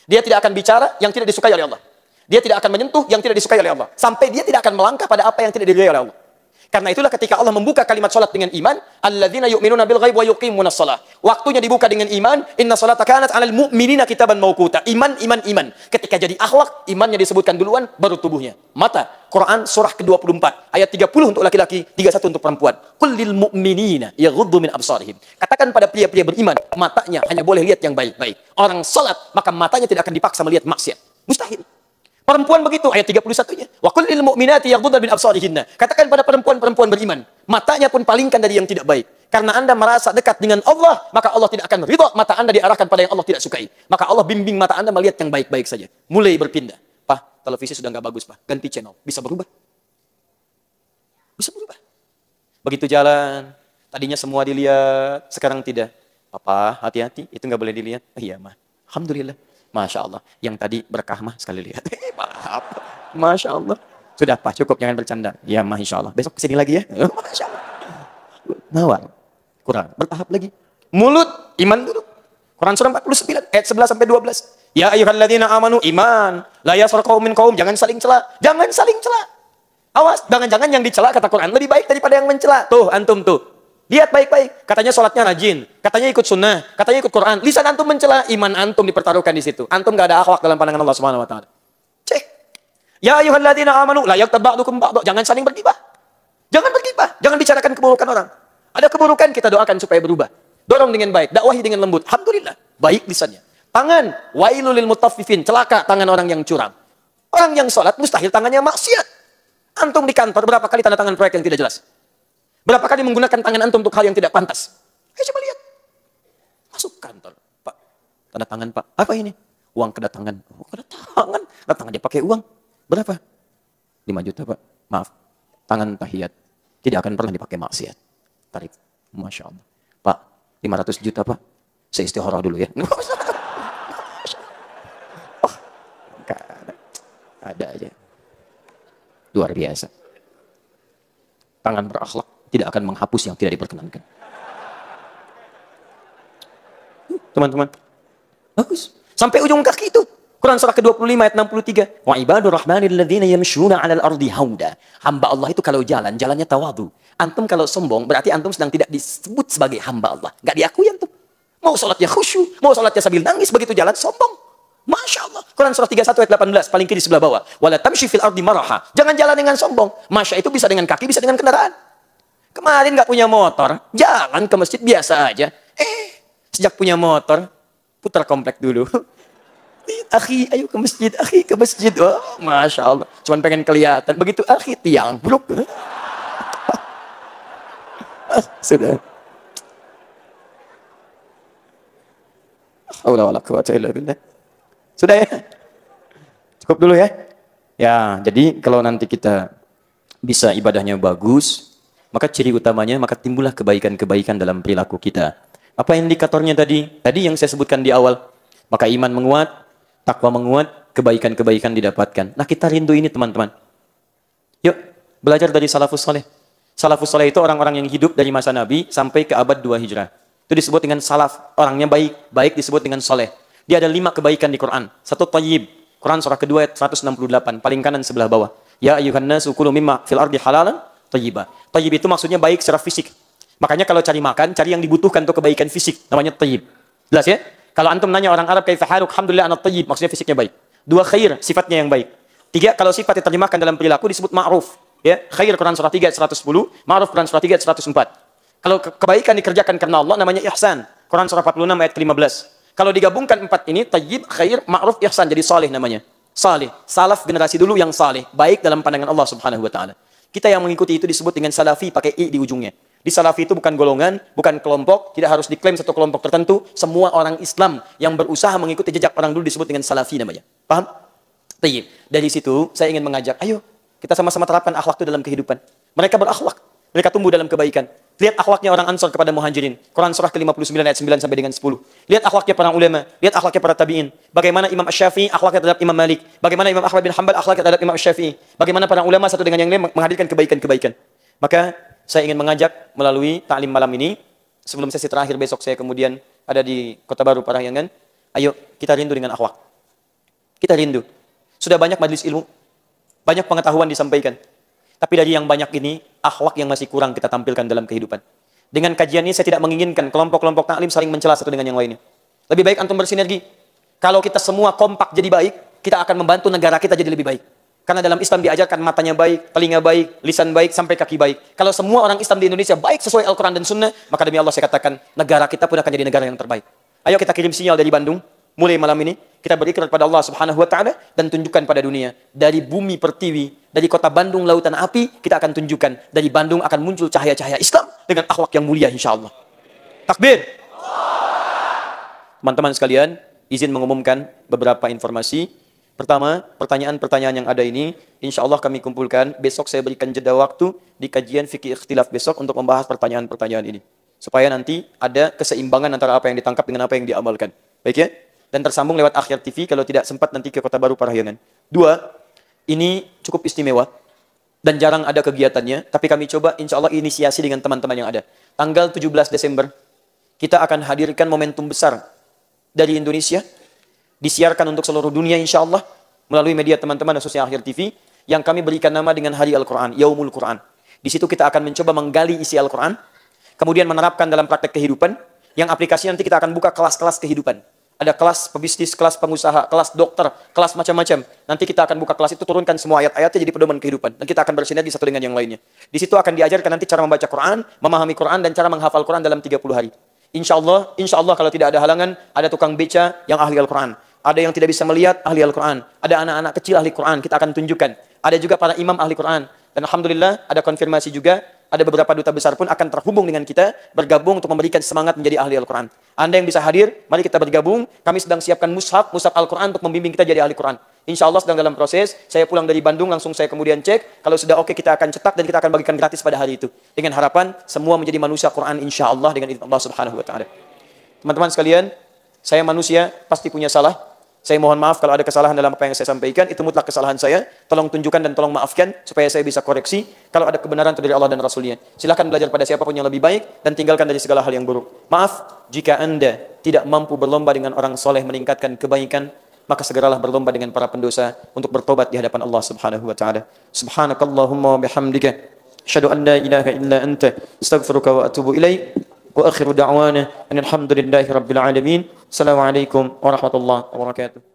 Dia tidak akan bicara yang tidak disukai oleh Allah. Dia tidak akan menyentuh yang tidak disukai oleh Allah. Sampai dia tidak akan melangkah pada apa yang tidak diridhai oleh Allah. Karena itulah ketika Allah membuka kalimat salat dengan iman, alladzina yu'minuna bil ghaib wa yuqimunas shalah. Waktunya dibuka dengan iman, inna sholata kanat 'alal mu'minina kitaban mauquta. Iman. Ketika jadi akhlak, imannya disebutkan duluan, baru tubuhnya. Mata, Quran surah ke-24, ayat 30 untuk laki-laki, 31 untuk perempuan. Qul lil mu'minina yaghuddu min absarihim. Katakan pada pria-pria beriman, matanya hanya boleh lihat yang baik-baik. Orang salat, maka matanya tidak akan dipaksa melihat maksiat. Mustahil. Perempuan begitu, ayat 31-nya. Wa qul lil mu'minati yaghuddna min absarihinna. Katakan pada perempuan-perempuan beriman, matanya pun palingkan dari yang tidak baik. Karena Anda merasa dekat dengan Allah, maka Allah tidak akan ridha mata Anda diarahkan pada yang Allah tidak sukai. Maka Allah bimbing mata Anda melihat yang baik-baik saja. Mulai berpindah. Pak, televisi sudah nggak bagus, Pak. Ganti channel. Bisa berubah. Bisa berubah. Begitu jalan, tadinya semua dilihat, sekarang tidak. Papa, hati-hati, itu nggak boleh dilihat. Iya, mah. Alhamdulillah. Masya Allah. Yang tadi berkah mah sekali lihat. Maaf. Masya Allah. Sudah Pak, cukup. Jangan bercanda. Ya Masya Allah. Besok kesini lagi ya. Masya Allah. Nawar. Kurang. Bertahap lagi. Mulut. Iman dulu. Quran surah 49. Ayat 11 sampai 12. Ya ayyuhalladzina amanu iman. La yaskhar qaumin qaum. Jangan saling cela. Jangan saling cela. Awas. Jangan-jangan yang dicela kata Quran lebih baik daripada yang mencela. Tuh, antum tuh. Lihat baik-baik. Katanya sholatnya rajin. Katanya ikut sunnah. Katanya ikut Quran. Lisan antum mencela. Iman antum dipertaruhkan di situ. Antum gak ada akhlak dalam pandangan Allah Subhanahu wa Ta'ala. Cek. Ya ayyuhalladzina amanu la yaghtab ba'dukum ba'dha. Jangan saling bergibah. Jangan bergibah, jangan bicarakan keburukan orang. Ada keburukan kita doakan supaya berubah. Dorong dengan baik, dakwahi dengan lembut. Alhamdulillah, baik lisannya. Tangan, wailul lil mutaffifin, celaka tangan orang yang curang. Orang yang sholat mustahil tangannya maksiat. Antum di kantor berapa kali tanda tangan proyek yang tidak jelas? Berapa kali menggunakan tangan antum untuk hal yang tidak pantas? Ayo coba lihat. Masuk kantor, Pak. Tanda tangan, Pak. Apa ini? Uang kedatangan. Oh, kedatangan. Kedatangan dia pakai uang. Berapa? 5 juta, Pak. Maaf. Tangan tahiyat. Tidak akan pernah dipakai maksiat. Tarik. Masya Allah. Pak, 500 juta, Pak. Saya istikharah dulu ya. Oh, ada aja. Luar biasa. Tangan berakhlak tidak akan menghapus yang tidak diperkenankan. Teman-teman. Bagus. Sampai ujung kaki itu. Quran surah ke-25 ayat 63. Wa ibadur rahmanil ladzina yamshuna 'alal ardi haunda. Hamba Allah itu kalau jalan, jalannya tawadu. Antum kalau sombong, berarti antum sedang tidak disebut sebagai hamba Allah. Enggak diakui antum. Mau salatnya khusyuk, mau salatnya sambil nangis, begitu jalan sombong. Masya Allah. Quran surah 31 ayat 18, paling kiri sebelah bawah. Wala tamshi fil ardi maraha. Jangan jalan dengan sombong. Masya itu bisa dengan kaki, bisa dengan kendaraan. Kemarin nggak punya motor, jalan ke masjid biasa aja. Sejak punya motor, putar komplek dulu. Akhi, ayo ke masjid, akhi ke masjid. Oh, Masya Allah. Cuman pengen kelihatan. Begitu akhi, tiang. Bluk. Sudah. Wala quwwata illa billah. Sudah ya? Cukup dulu ya? Ya, jadi kalau nanti kita bisa ibadahnya bagus, maka ciri utamanya, maka timbullah kebaikan-kebaikan dalam perilaku kita. Apa indikatornya tadi? Tadi yang saya sebutkan di awal. Maka iman menguat, takwa menguat, kebaikan-kebaikan didapatkan. Nah, kita rindu ini teman-teman. Yuk, belajar dari salafus saleh. Salafus saleh itu orang-orang yang hidup dari masa Nabi sampai ke abad 2 Hijrah. Itu disebut dengan salaf. Orangnya baik. Baik disebut dengan saleh. Dia ada 5 kebaikan di Quran. 1 tayyib. Quran surah kedua ayat 168. Paling kanan sebelah bawah. Ya ayyuhan nasu kulu mimma fil ardi halalan tayyiba. Tayyib itu maksudnya baik secara fisik. Makanya kalau cari makan, cari yang dibutuhkan untuk kebaikan fisik. Namanya tayyib. Jelas ya? Kalau antum nanya orang Arab kaifa haluk, alhamdulillah ana tayyib, maksudnya fisiknya baik. 2 khair, sifatnya yang baik. 3, kalau sifat diterjemahkan dalam perilaku disebut ma'ruf. Ya, khair Quran surah 3 ayat 110, ma'ruf Quran surah 3 ayat 104. Kalau kebaikan dikerjakan karena Allah namanya ihsan. Quran surah 46 ayat 15. Kalau digabungkan 4 ini, tayyib, khair, ma'ruf, ihsan, jadi saleh namanya. Saleh, salaf generasi dulu yang saleh, baik dalam pandangan Allah Subhanahu wa taala. Kita yang mengikuti itu disebut dengan salafi pakai i di ujungnya. Di salafi itu bukan golongan, bukan kelompok, tidak harus diklaim satu kelompok tertentu. Semua orang Islam yang berusaha mengikuti jejak orang dulu disebut dengan salafi namanya. Paham? Tayyib. Dari situ saya ingin mengajak, ayo kita sama-sama terapkan akhlak itu dalam kehidupan. Mereka berakhlak, mereka tumbuh dalam kebaikan. Lihat akhlaknya orang Ansar kepada Muhajirin. Quran surah ke-59 ayat 9 sampai dengan 10. Lihat akhlaknya para ulama, lihat akhlaknya para tabi'in. Bagaimana Imam Asy-Syafi'i akhlaknya terhadap Imam Malik, bagaimana Imam Ahmad bin Hanbal akhlaknya terhadap Imam Asy-Syafi'i. Bagaimana para ulama satu dengan yang lain menghadirkan kebaikan-kebaikan. Maka saya ingin mengajak melalui ta'lim malam ini, sebelum sesi terakhir besok saya kemudian ada di Kota Baru Parahyangan, ayo kita rindu dengan akhlak. Kita rindu. Sudah banyak majelis ilmu, banyak pengetahuan disampaikan. Tapi dari yang banyak ini, akhlak yang masih kurang kita tampilkan dalam kehidupan. Dengan kajian ini saya tidak menginginkan kelompok-kelompok taklim saling mencela satu dengan yang lainnya. Lebih baik antum bersinergi. Kalau kita semua kompak jadi baik, kita akan membantu negara kita jadi lebih baik. Karena dalam Islam diajarkan matanya baik, telinga baik, lisan baik, sampai kaki baik. Kalau semua orang Islam di Indonesia baik sesuai Al-Quran dan Sunnah, maka demi Allah saya katakan, negara kita pun akan jadi negara yang terbaik. Ayo kita kirim sinyal dari Bandung, mulai malam ini, kita berikrar pada Allah Subhanahu wa Ta'ala dan tunjukkan pada dunia. Dari bumi pertiwi, dari kota Bandung lautan api, kita akan tunjukkan. Dari Bandung akan muncul cahaya-cahaya Islam dengan akhlak yang mulia insya Allah. Takbir. Teman-teman sekalian, izin mengumumkan beberapa informasi. Pertama, pertanyaan-pertanyaan yang ada ini, insya Allah kami kumpulkan. Besok saya berikan jeda waktu di kajian fikih ikhtilaf besok untuk membahas pertanyaan-pertanyaan ini. Supaya nanti ada keseimbangan antara apa yang ditangkap dengan apa yang diamalkan. Baik ya? Dan tersambung lewat Akhyar TV kalau tidak sempat nanti ke Kota Baru Parahyangan. 2, ini cukup istimewa dan jarang ada kegiatannya, tapi kami coba insya Allah inisiasi dengan teman-teman yang ada. Tanggal 17 Desember, kita akan hadirkan momentum besar dari Indonesia, disiarkan untuk seluruh dunia insya Allah, melalui media teman-teman khususnya Akhyar TV, yang kami berikan nama dengan Hari Al-Quran, Yaumul Quran. Di situ kita akan mencoba menggali isi Al-Quran, kemudian menerapkan dalam praktek kehidupan, yang aplikasi nanti kita akan buka kelas-kelas kehidupan. Ada kelas pebisnis, kelas pengusaha, kelas dokter, kelas macam-macam. Nanti kita akan buka kelas itu, turunkan semua ayat-ayatnya jadi pedoman kehidupan. Dan kita akan bersinergi satu dengan yang lainnya. Di situ akan diajarkan nanti cara membaca Quran, memahami Quran, dan cara menghafal Quran dalam 30 hari. Insya Allah kalau tidak ada halangan, ada tukang beca yang ahli Al-Quran. Ada yang tidak bisa melihat, ahli Al-Quran. Ada anak-anak kecil ahli Quran, kita akan tunjukkan. Ada juga para imam ahli Quran. Dan Alhamdulillah ada konfirmasi juga, ada beberapa duta besar pun akan terhubung dengan kita, bergabung untuk memberikan semangat menjadi ahli Al-Quran. Anda yang bisa hadir, mari kita bergabung. Kami sedang siapkan mushaf Al-Quran untuk membimbing kita jadi ahli Quran. Insya Allah sedang dalam proses. Saya pulang dari Bandung, langsung saya kemudian cek. Kalau sudah oke, kita akan cetak dan kita akan bagikan gratis pada hari itu. Dengan harapan semua menjadi manusia Quran insya Allah dengan izin Allah Subhanahu Wa Taala. Teman-teman sekalian, saya manusia, pasti punya salah. Saya mohon maaf kalau ada kesalahan dalam apa yang saya sampaikan. Itu mutlak kesalahan saya. Tolong tunjukkan dan tolong maafkan supaya saya bisa koreksi. Kalau ada kebenaran itu dari Allah dan Rasulnya. Silahkan belajar pada siapapun yang lebih baik dan tinggalkan dari segala hal yang buruk. Maaf jika Anda tidak mampu berlomba dengan orang soleh meningkatkan kebaikan, maka segeralah berlomba dengan para pendosa untuk bertobat di hadapan Allah Subhanahu Wa Taala. Subhanakallahumma wa bihamdika, asyhadu an la ilaha illa anta, astaghfiruka wa atubu ilaik. Wa akhiru da'wana alhamdulillahi rabbil alamin. Assalamualaikum warahmatullahi wabarakatuh.